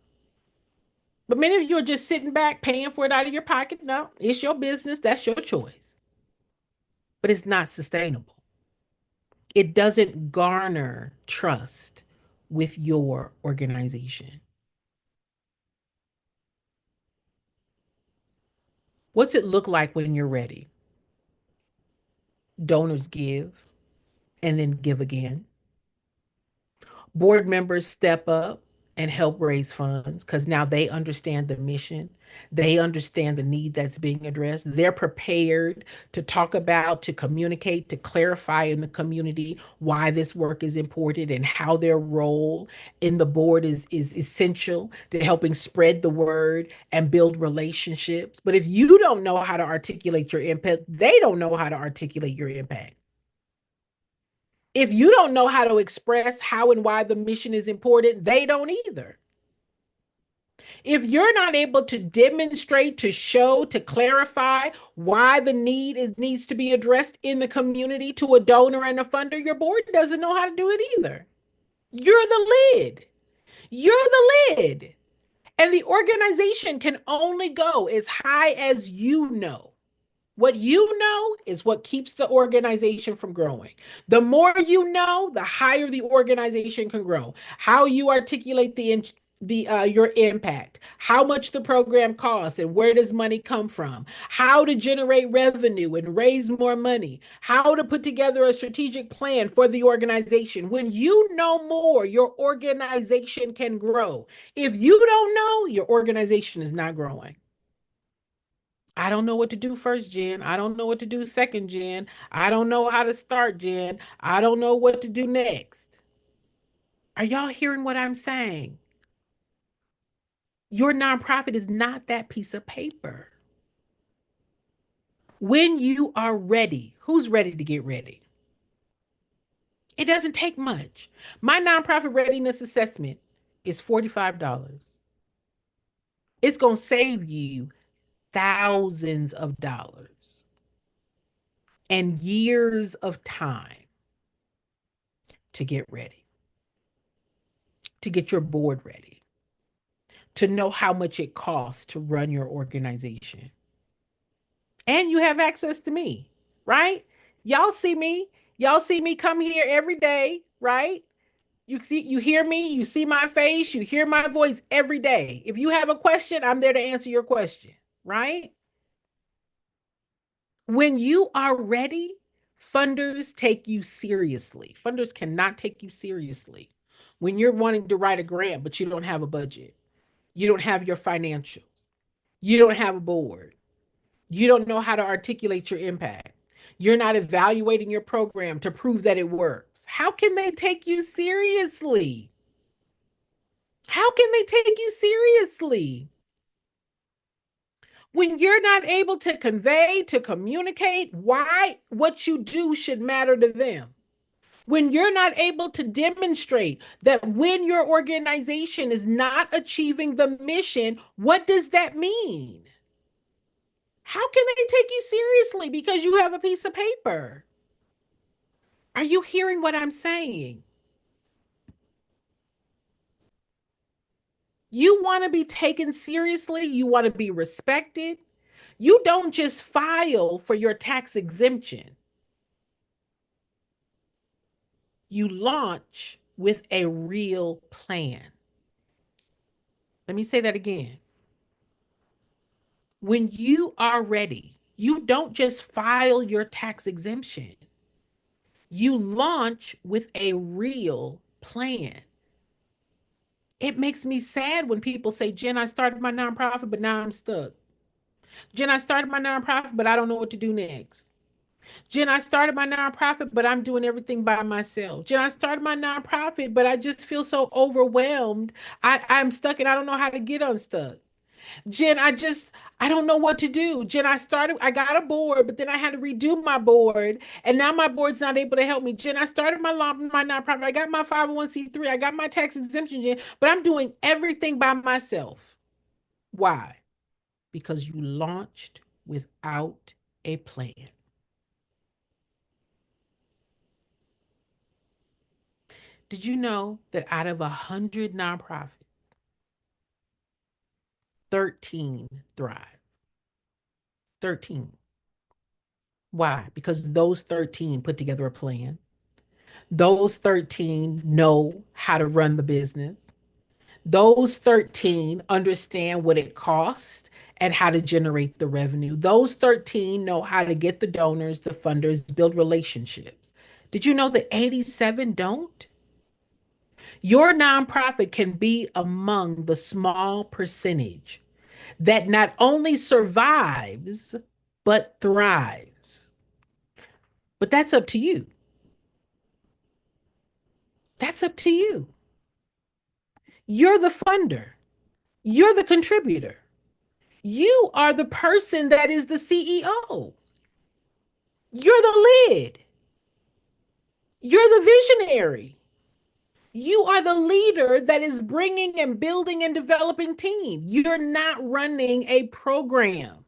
But many of you are just sitting back paying for it out of your pocket. No, it's your business. That's your choice. But it's not sustainable. It doesn't garner trust with your organization. What's it look like when you're ready? Donors give and then give again. Board members step up and help raise funds because now they understand the mission. They understand the need that's being addressed. They're prepared to talk about, to communicate, to clarify in the community why this work is important and how their role in the board is essential to helping spread the word and build relationships. But if you don't know how to articulate your impact, they don't know how to articulate your impact. If you don't know how to express how and why the mission is important, they don't either. If you're not able to demonstrate, to show, to clarify why the needs to be addressed in the community to a donor and a funder, your board doesn't know how to do it either. You're the lid. You're the lid. And the organization can only go as high as you know. What you know is what keeps the organization from growing. The more you know, the higher the organization can grow. How you articulate the your impact, how much the program costs and where does money come from, how to generate revenue and raise more money, how to put together a strategic plan for the organization. When you know more, your organization can grow. If you don't know, your organization is not growing. I don't know what to do first, Jen. I don't know what to do second, Jen. I don't know how to start, Jen. I don't know what to do next. Are y'all hearing what I'm saying? Your nonprofit is not that piece of paper. When you are ready, who's ready to get ready? It doesn't take much. My nonprofit readiness assessment is $45. It's going to save you thousands of dollars and years of time to get ready, to get your board ready, to know how much it costs to run your organization. And you have access to me, right? Y'all see me. Y'all see me come here every day, right? You hear me, you see my face, you hear my voice every day. If you have a question, I'm there to answer your question, right? When you are ready, funders take you seriously. Funders cannot take you seriously when you're wanting to write a grant, but you don't have a budget. You don't have your financials. You don't have a board. You don't know how to articulate your impact. You're not evaluating your program to prove that it works. How can they take you seriously? How can they take you seriously? When you're not able to convey, to communicate why what you do should matter to them. When you're not able to demonstrate that when your organization is not achieving the mission, what does that mean? How can they take you seriously because you have a piece of paper? Are you hearing what I'm saying? You want to be taken seriously, you want to be respected. You don't just file for your tax exemption. You launch with a real plan. Let me say that again. When you are ready, you don't just file your tax exemption, you launch with a real plan. It makes me sad when people say, Jen, I started my nonprofit, but now I'm stuck. Jen, I started my nonprofit, but I don't know what to do next. Jen, I started my nonprofit, but I'm doing everything by myself. Jen, I started my nonprofit, but I just feel so overwhelmed. I'm stuck and I don't know how to get unstuck. Jen, I don't know what to do. Jen, I got a board, but then I had to redo my board, and now my board's not able to help me. Jen, I started my nonprofit. I got my 501(c)(3. I got my tax exemption, Jen, but I'm doing everything by myself. Why? Because you launched without a plan. Did you know that out of 100 nonprofits, 13 thrive? 13. Why? Because those 13 put together a plan. Those 13 know how to run the business. Those 13 understand what it costs and how to generate the revenue. Those 13 know how to get the donors, the funders, build relationships. Did you know that 87 don't? Your nonprofit can be among the small percentage that not only survives, but thrives. But that's up to you. That's up to you. You're the funder, you're the contributor. You are the person that is the CEO. You're the lid. You're the visionary. You are the leader that is bringing and building and developing team. You're not running a program.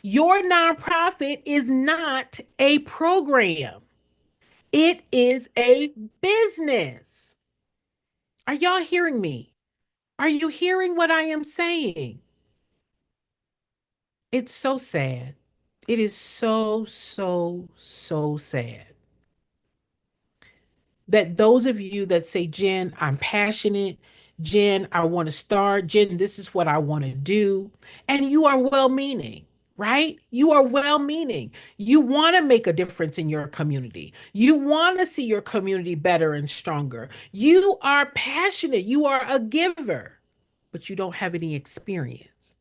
Your nonprofit is not a program. It is a business. Are y'all hearing me? Are you hearing what I am saying? It's so sad. It is so, so, so sad that those of you that say, Jen, I'm passionate. Jen, I want to start. Jen, this is what I want to do. And you are well meaning, right? You are well meaning. You want to make a difference in your community. You want to see your community better and stronger. You are passionate. You are a giver, but you don't have any experience.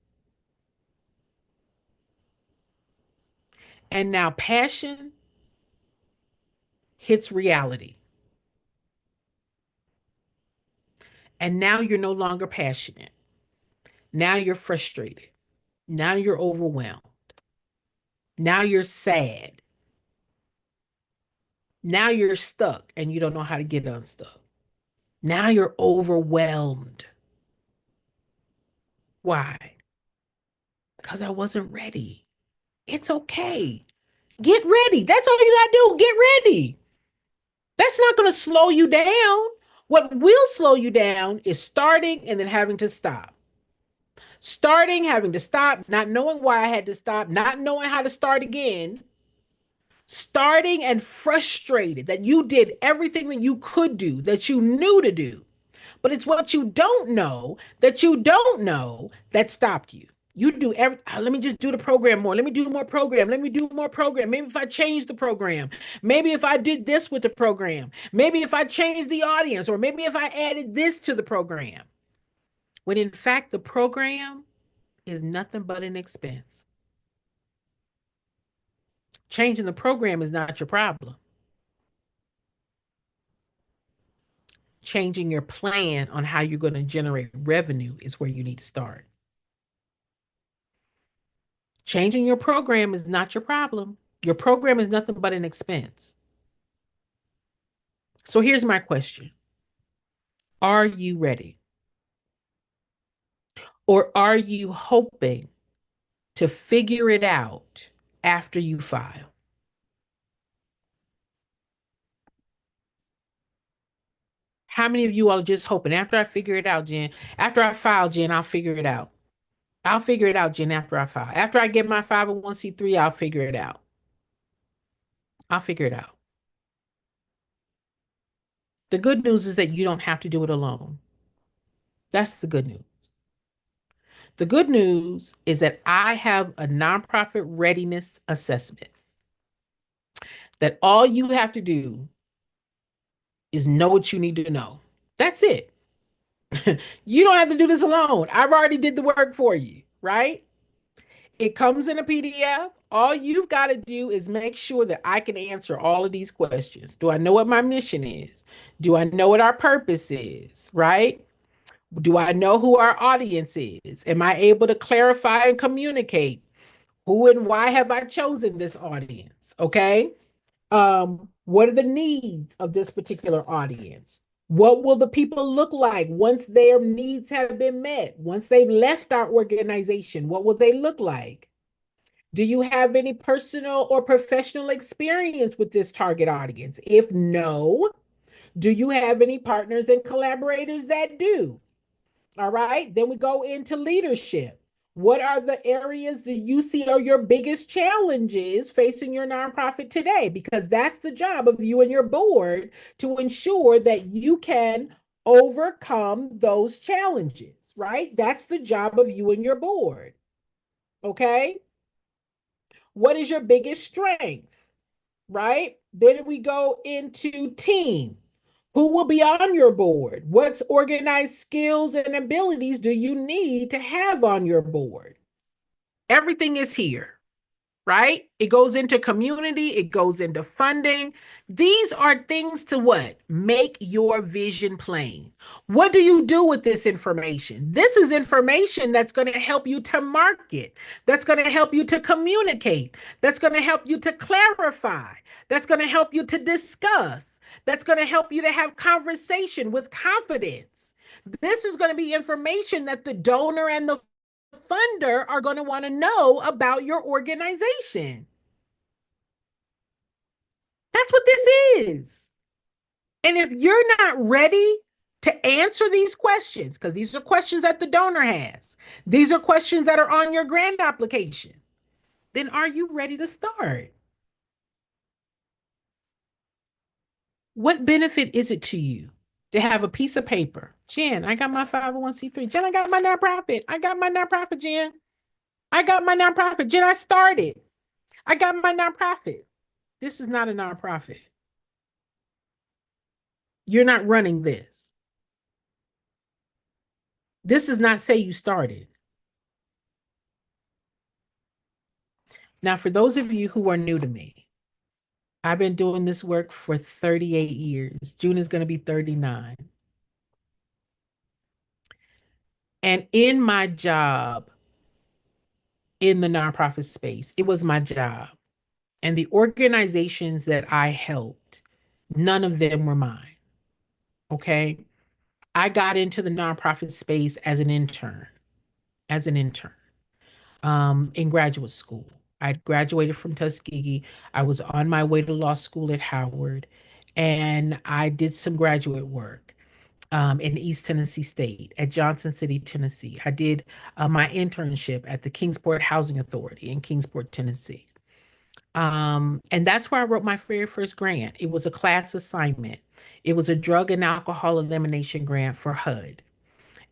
And now passion hits reality. And now you're no longer passionate. Now you're frustrated. Now you're overwhelmed. Now you're sad. Now you're stuck and you don't know how to get unstuck. Now you're overwhelmed. Why? Because I wasn't ready. It's okay. Get ready. That's all you got to do. Get ready. That's not going to slow you down. What will slow you down is starting and then having to stop. Starting, having to stop, not knowing why I had to stop, not knowing how to start again, starting and frustrated that you did everything that you could do, that you knew to do. But it's what you don't know that you don't know that stopped you. You do let me just do the program more. Let me do more program. Let me do more program. Maybe if I change the program, maybe if I did this with the program, maybe if I changed the audience, or maybe if I added this to the program. When in fact, the program is nothing but an expense. Changing the program is not your problem. Changing your plan on how you're going to generate revenue is where you need to start. Changing your program is not your problem. Your program is nothing but an expense. So here's my question. Are you ready? Or are you hoping to figure it out after you file? How many of you are just hoping after I figure it out, Jen? After I file, Jen, I'll figure it out. I'll figure it out, Jen, after I file. After I get my 501(c)(3, I'll figure it out. I'll figure it out. The good news is that you don't have to do it alone. That's the good news. The good news is that I have a nonprofit readiness assessment that all you have to do is know what you need to know. That's it. You don't have to do this alone. I've already did the work for you, right? It comes in a PDF. All you've got to do is make sure that I can answer all of these questions. Do I know what my mission is? Do I know what our purpose is, right? Do I know who our audience is? Am I able to clarify and communicate who and why have I chosen this audience? Okay. What are the needs of this particular audience? What will the people look like once their needs have been met? Once they've left our organization, what will they look like? Do you have any personal or professional experience with this target audience? If no, do you have any partners and collaborators that do? All right. Then we go into leadership. What are the areas that you see are your biggest challenges facing your nonprofit today? Because that's the job of you and your board to ensure that you can overcome those challenges, right? That's the job of you and your board. Okay. What is your biggest strength, right? Then we go into team. Who will be on your board? What's organized skills and abilities do you need to have on your board? Everything is here, right? It goes into community, it goes into funding. These are things to what? Make your vision plain. What do you do with this information? This is information that's going to help you to market, that's going to help you to communicate, that's going to help you to clarify, that's going to help you to discuss, that's going to help you to have conversation with confidence. This is going to be information that the donor and the funder are going to want to know about your organization. That's what this is. And if you're not ready to answer these questions, because these are questions that the donor has, these are questions that are on your grant application, then are you ready to start? What benefit is it to you to have a piece of paper? Jen, I got my 501c3. Jen, I got my nonprofit. I got my nonprofit, Jen. I got my nonprofit. Jen, I started. I got my nonprofit. This is not a nonprofit. You're not running this. This does not say you started. Now, for those of you who are new to me, I've been doing this work for 38 years. June is going to be 39. And in my job in the nonprofit space, it was my job. And the organizations that I helped, none of them were mine. Okay. I got into the nonprofit space as an intern in graduate school. I graduated from Tuskegee. I was on my way to law school at Howard, and I did some graduate work in East Tennessee State at Johnson City, Tennessee. I did my internship at the Kingsport Housing Authority in Kingsport, Tennessee. And that's where I wrote my very first grant. It was a class assignment. It was a drug and alcohol elimination grant for HUD.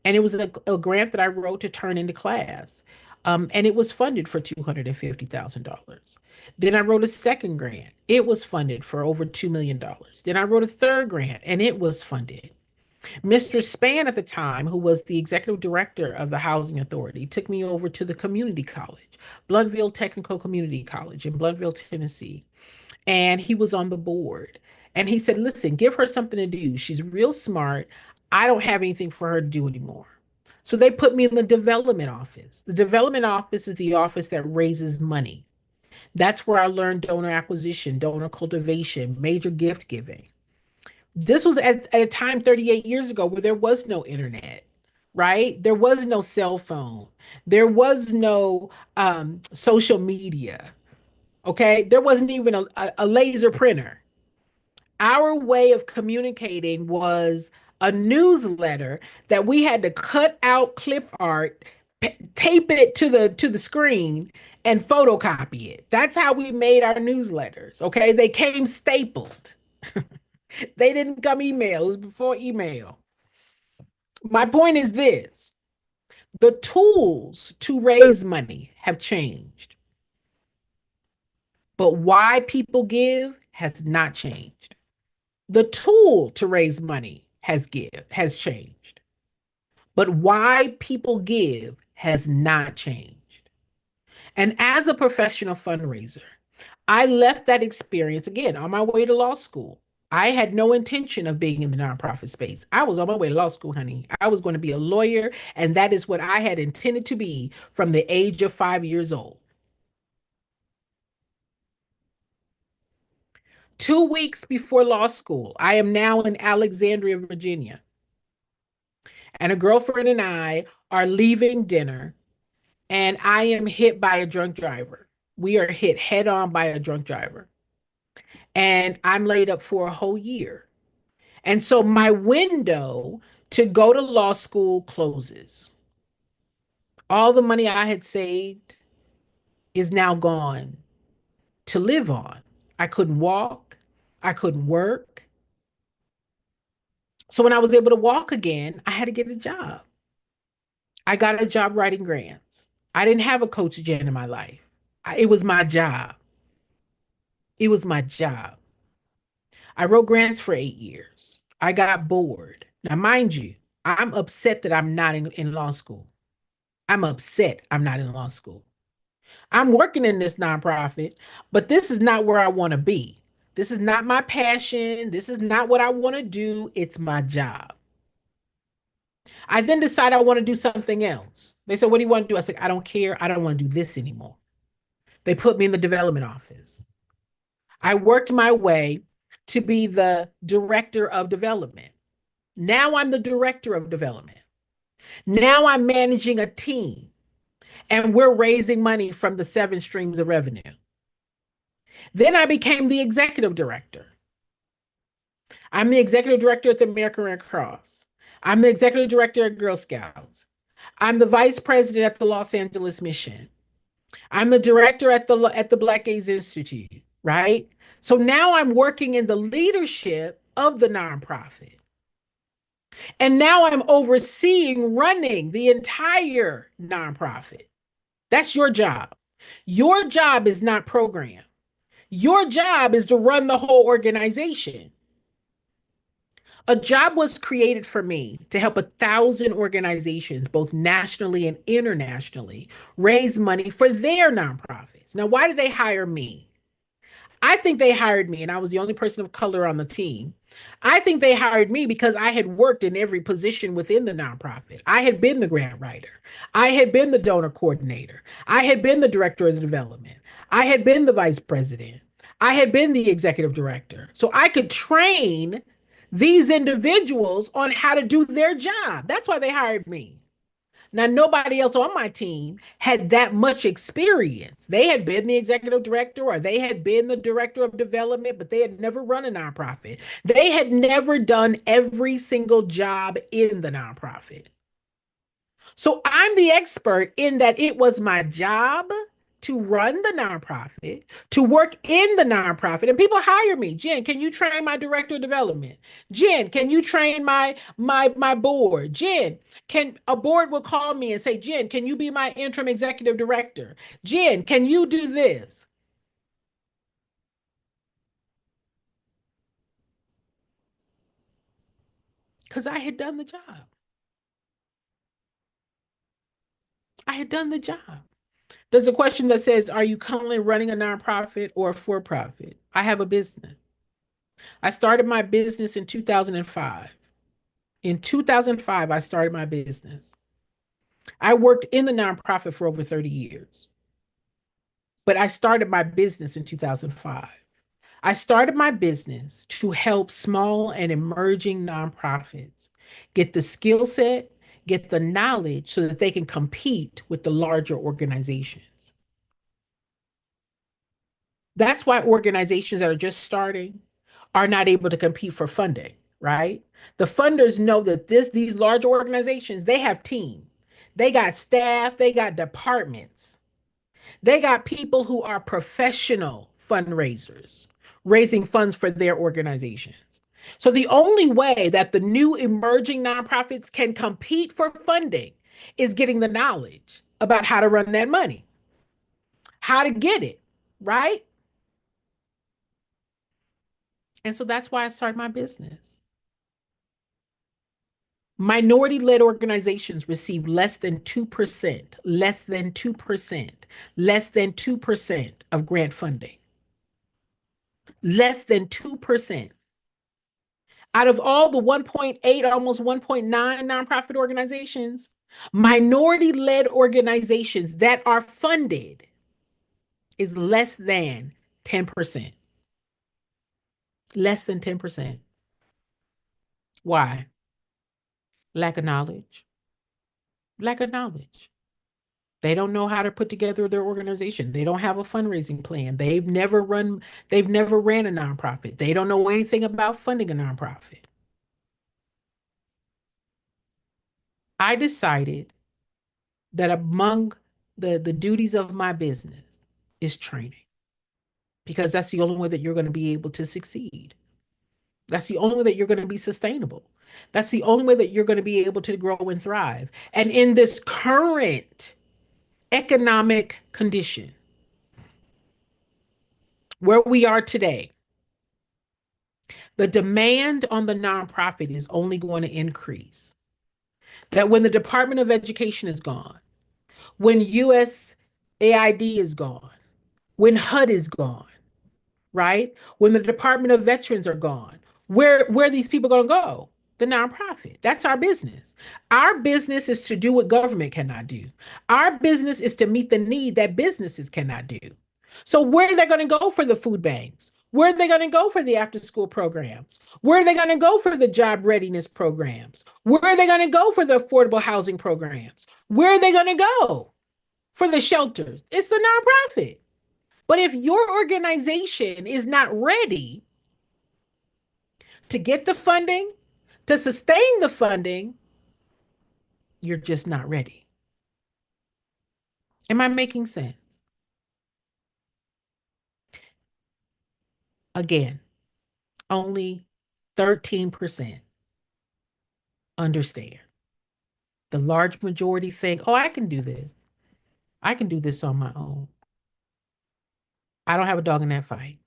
And it was a grant that I wrote to turn into class. And it was funded for $250,000. Then I wrote a second grant. It was funded for over $2 million. Then I wrote a third grant and it was funded. Mr. Span at the time, who was the executive director of the Housing Authority, took me over to the community college, Blountville Technical Community College in Blountville, Tennessee. And he was on the board. And he said, listen, give her something to do. She's real smart. I don't have anything for her to do anymore. So they put me in the development office. The development office is the office that raises money. That's where I learned donor acquisition, donor cultivation, major gift giving. This was at a time 38 years ago where there was no internet, right? There was no cell phone. There was no social media. Okay. There wasn't even a laser printer. Our way of communicating was a newsletter that we had to cut out clip art, tape it to the screen and photocopy it. That's how we made our newsletters. Okay. They came stapled. They didn't come email. It was before email. My point is this. The tools to raise money have changed, but why people give has not changed. The tool to raise money has changed, but why people give has not changed. And as a professional fundraiser, I left that experience again on my way to law school. I had no intention of being in the nonprofit space. I was on my way to law school, honey. I was going to be a lawyer, and that is what I had intended to be from the age of 5 years old. 2 weeks before law school, I am now in Alexandria, Virginia, and a girlfriend and I are leaving dinner, and I am hit by a drunk driver. We are hit head on by a drunk driver, and I'm laid up for a whole year. And so my window to go to law school closes. All the money I had saved is now gone to live on. I couldn't walk, I couldn't work. So when I was able to walk again, I had to get a job. I got a job writing grants. I didn't have a coach Jen in my life. It was my job. It was my job. I wrote grants for 8 years. I got bored. Now, mind you, I'm upset that I'm not in law school. I'm upset I'm not in law school. I'm working in this nonprofit, but this is not where I want to be. This is not my passion. This is not what I want to do. It's my job. I then decide I want to do something else. They said, "What do you want to do?" I said, "I don't care. I don't want to do this anymore." They put me in the development office. I worked my way to be the director of development. Now I'm the director of development. Now I'm managing a team and we're raising money from the 7 streams of revenue. Then I became the executive director. I'm the executive director at the American Red Cross. I'm the executive director at Girl Scouts. I'm the vice president at the Los Angeles Mission. I'm the director at the Black Gays Institute, right? So now I'm working in the leadership of the nonprofit. And now I'm overseeing running the entire nonprofit. That's your job. Your job is not program. Your job is to run the whole organization. A job was created for me to help 1,000 organizations, both nationally and internationally, raise money for their nonprofits. Now, why did they hire me? I think they hired me, and I was the only person of color on the team. I think they hired me because I had worked in every position within the nonprofit. I had been the grant writer. I had been the donor coordinator. I had been the director of the development. I had been the vice president. I had been the executive director. So I could train these individuals on how to do their job. That's why they hired me. Now, nobody else on my team had that much experience. They had been the executive director or they had been the director of development, but they had never run a nonprofit. They had never done every single job in the nonprofit. So I'm the expert in that it was my job to run the nonprofit, to work in the nonprofit, and people hire me. Jen, can you train my director of development? Jen, can you train my board? Jen, can a board will call me and say, Jen, can you be my interim executive director? Jen, can you do this? Because I had done the job. I had done the job. There's a question that says, are you currently running a nonprofit or a for profit? I have a business. I started my business in 2005. In 2005, I started my business. I worked in the nonprofit for over 30 years, but I started my business in 2005. I started my business to help small and emerging nonprofits get the skill set, get the knowledge so that they can compete with the larger organizations. That's why organizations that are just starting are not able to compete for funding, right? The funders know that these large organizations, they have team. They got staff, they got departments. They got people who are professional fundraisers, raising funds for their organizations. So the only way that the new emerging nonprofits can compete for funding is getting the knowledge about how to run that money, how to get it, right? And so that's why I started my business. Minority led organizations receive less than 2%, less than 2% of grant funding, less than 2%. Out of all the 1.8, almost 1.9 nonprofit organizations, minority led organizations that are funded is less than 10%. Less than 10%. Why? Lack of knowledge. Lack of knowledge. They don't know how to put together their organization. They don't have a fundraising plan. They've never ran a nonprofit. They don't know anything about funding a nonprofit. I decided that among the duties of my business is training because that's the only way that you're going to be able to succeed. That's the only way that you're going to be sustainable. That's the only way that you're going to be able to grow and thrive. And in this current economic condition where we are today, the demand on the nonprofit is only going to increase. That when the Department of Education is gone, when USAID is gone, when HUD is gone, right? When the Department of Veterans are gone, where are these people going to go? The nonprofit. That's our business. Our business is to do what government cannot do. Our business is to meet the need that businesses cannot do. So where are they going to go for the food banks? Where are they going to go for the after school programs? Where are they going to go for the job readiness programs? Where are they going to go for the affordable housing programs? Where are they going to go for the shelters? It's the nonprofit. But if your organization is not ready to get the funding, to sustain the funding, you're just not ready. Am I making sense? Again, only 13% understand. The large majority think, oh, I can do this. I can do this on my own. I don't have a dog in that fight.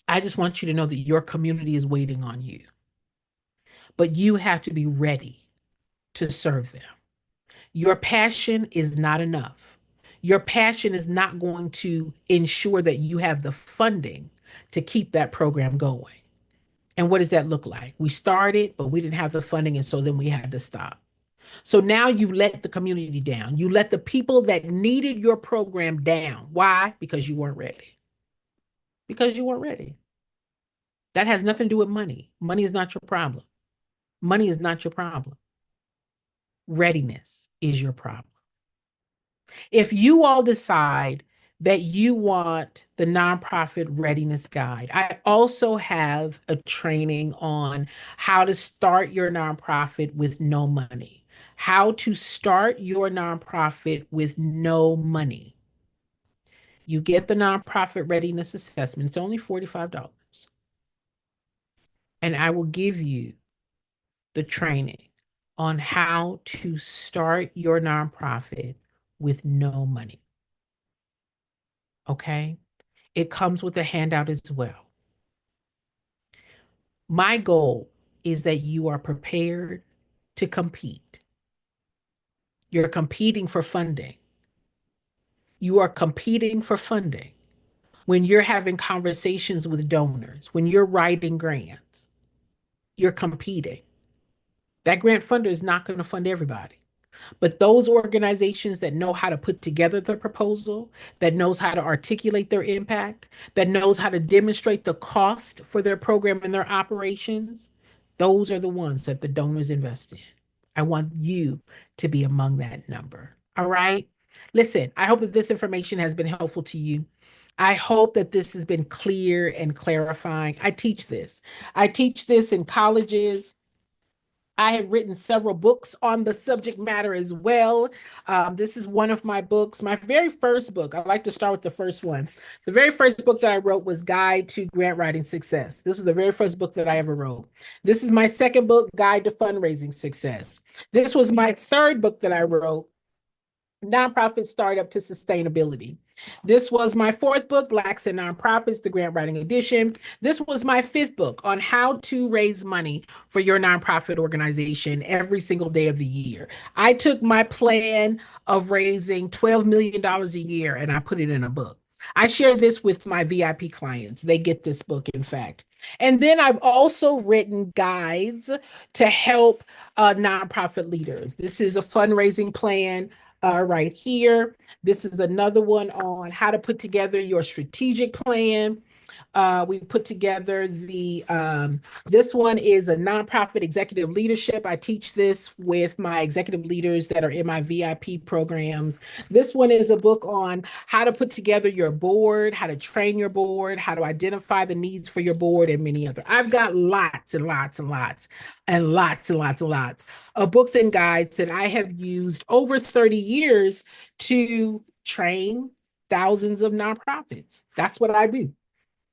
I just want you to know that your community is waiting on you, but you have to be ready to serve them. Your passion is not enough. Your passion is not going to ensure that you have the funding to keep that program going. And what does that look like? We started, but we didn't have the funding, and so then we had to stop. So now you've let the community down. You let the people that needed your program down. Why? Because you weren't ready. Because you weren't ready. That has nothing to do with money. Money is not your problem. Money is not your problem. Readiness is your problem. If you all decide that you want the nonprofit readiness guide, I also have a training on how to start your nonprofit with no money. How to start your nonprofit with no money. You get the nonprofit readiness assessment. It's only $45. And I will give you the training on how to start your nonprofit with no money. Okay? It comes with a handout as well. My goal is that you are prepared to compete. You're competing for funding. You are competing for funding when you're having conversations with donors, when you're writing grants, you're competing. That grant funder is not going to fund everybody. But those organizations that know how to put together the proposal, that knows how to articulate their impact, that knows how to demonstrate the cost for their program and their operations, those are the ones that the donors invest in. I want you to be among that number. All right. Listen, I hope that this information has been helpful to you. I hope that this has been clear and clarifying. I teach this. I teach this in colleges. I have written several books on the subject matter as well. This is one of my books. My very first book, I like to start with the first one. The very first book that I wrote was Guide to Grant Writing Success. This was the very first book that I ever wrote. This is my second book, Guide to Fundraising Success. This was my third book that I wrote, Nonprofit Startup to Sustainability. This was my fourth book, Blacks and Nonprofits, the Grant Writing Edition. This was my fifth book on how to raise money for your nonprofit organization every single day of the year. I took my plan of raising $12 million a year and I put it in a book. I share this with my VIP clients. They get this book, in fact. And then I've also written guides to help nonprofit leaders. This is a fundraising plan right here. This is another one on how to put together your strategic plan. We put together this one is a nonprofit executive leadership. I teach this with my executive leaders that are in my VIP programs. This one is a book on how to put together your board, how to train your board, how to identify the needs for your board, and many other. I've got lots and lots and lots and lots and lots and lots of books and guides that I have used over 30 years to train thousands of nonprofits. That's what I do.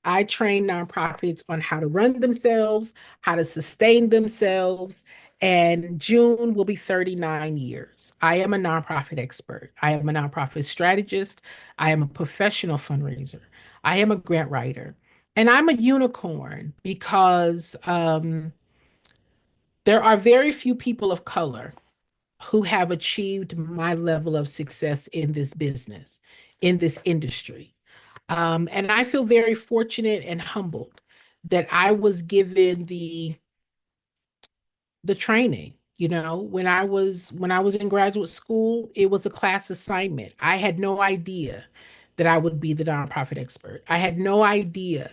I train nonprofits on how to run themselves, how to sustain themselves. And June will be 39 years. I am a nonprofit expert. I am a nonprofit strategist. I am a professional fundraiser. I am a grant writer. And I'm a unicorn because there are very few people of color who have achieved my level of success in this business, in this industry. And I feel very fortunate and humbled that I was given the training. You know, when I was in graduate school, it was a class assignment. I had no idea that I would be the nonprofit expert. I had no idea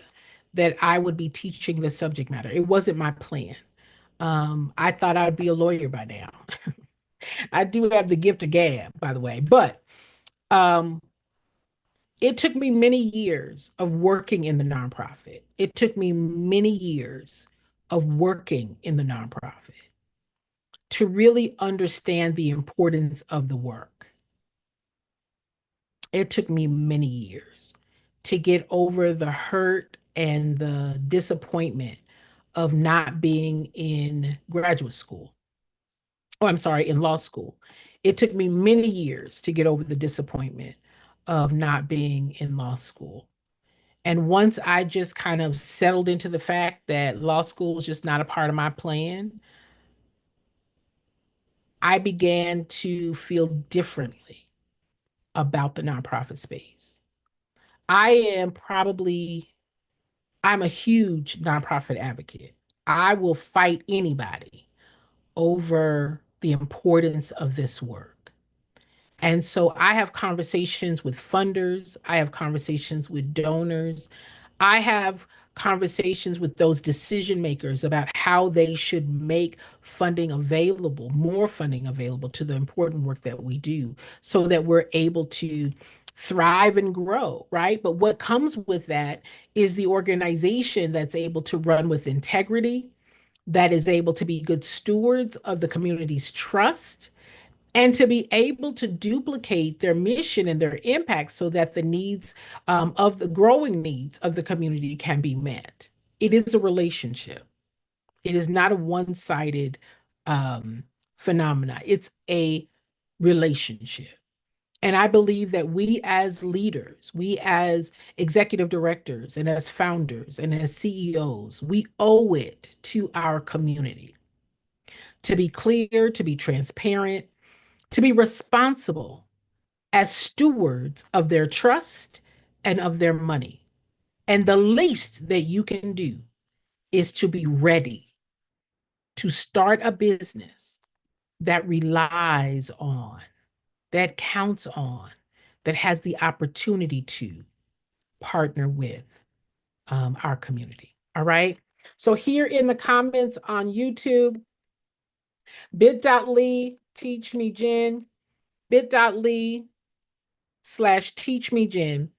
that I would be teaching the subject matter. It wasn't my plan. I thought I'd be a lawyer by now. I do have the gift of gab, by the way, but um, it took me many years of working in the nonprofit. It took me many years of working in the nonprofit to really understand the importance of the work. It took me many years to get over the hurt and the disappointment of not being in graduate school. Oh, I'm sorry, in law school. It took me many years to get over the disappointment of not being in law school. And once I just kind of settled into the fact that law school was just not a part of my plan, I began to feel differently about the nonprofit space. I am probably, I'm a huge nonprofit advocate. I will fight anybody over the importance of this work. And so I have conversations with funders, I have conversations with donors, I have conversations with those decision makers about how they should make funding available, more funding available to the important work that we do so that we're able to thrive and grow, right? But what comes with that is the organization that's able to run with integrity, that is able to be good stewards of the community's trust and to be able to duplicate their mission and their impact so that the needs of the growing needs of the community can be met. It is a relationship. It is not a one-sided phenomena. It's a relationship. And I believe that we as leaders, we as executive directors and as founders and as CEOs, we owe it to our community to be clear, to be transparent, to be responsible as stewards of their trust and of their money. And the least that you can do is to be ready to start a business that relies on, that counts on, that has the opportunity to partner with our community. All right. So here in the comments on YouTube, bit.ly, teach me Jen, bit.ly slash teach me Jen,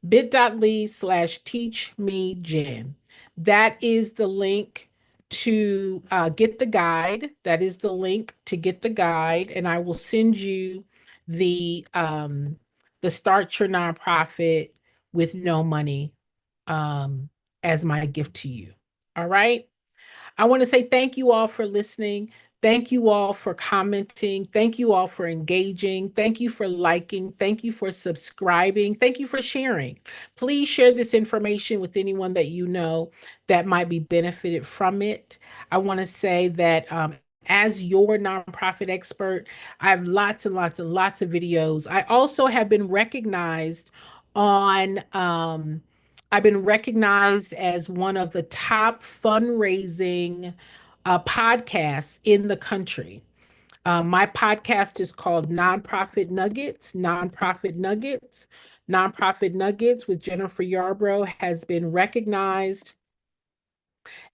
bit.ly slash teach me Jen. That is the link to get the guide. That is the link to get the guide, and I will send you the Start Your Nonprofit with No Money um, as my gift to you. All right. I want to say thank you all for listening. Thank you all for commenting. Thank you all for engaging. Thank you for liking. Thank you for subscribing. Thank you for sharing. Please share this information with anyone that you know that might be benefited from it. I want to say that as your nonprofit expert, I have lots and lots and lots of videos. I also have been recognized on I've been recognized as one of the top fundraising podcasts in the country. My podcast is called Nonprofit Nuggets with Jennifer Yarbrough has been recognized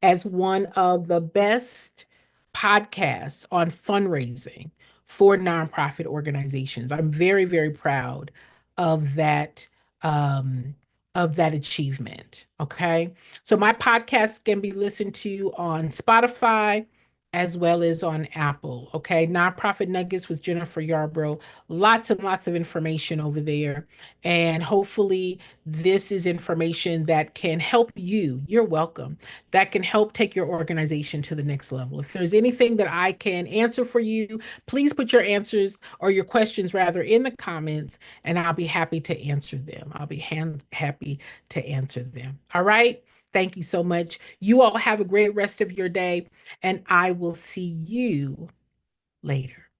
as one of the best podcasts on fundraising for nonprofit organizations. I'm very, very proud of that um, of that achievement. Okay, so my podcast can be listened to on Spotify as well as on Apple. Okay, Nonprofit Nuggets with Jennifer Yarbrough. Lots and lots of information over there, and hopefully this is information that can help you. You're welcome, that can help take your organization to the next level. If there's anything that I can answer for you, please put your answers or your questions rather in the comments, and I'll be happy to answer them. I'll be happy to answer them. All right. Thank you so much. You all have a great rest of your day, and I will see you later.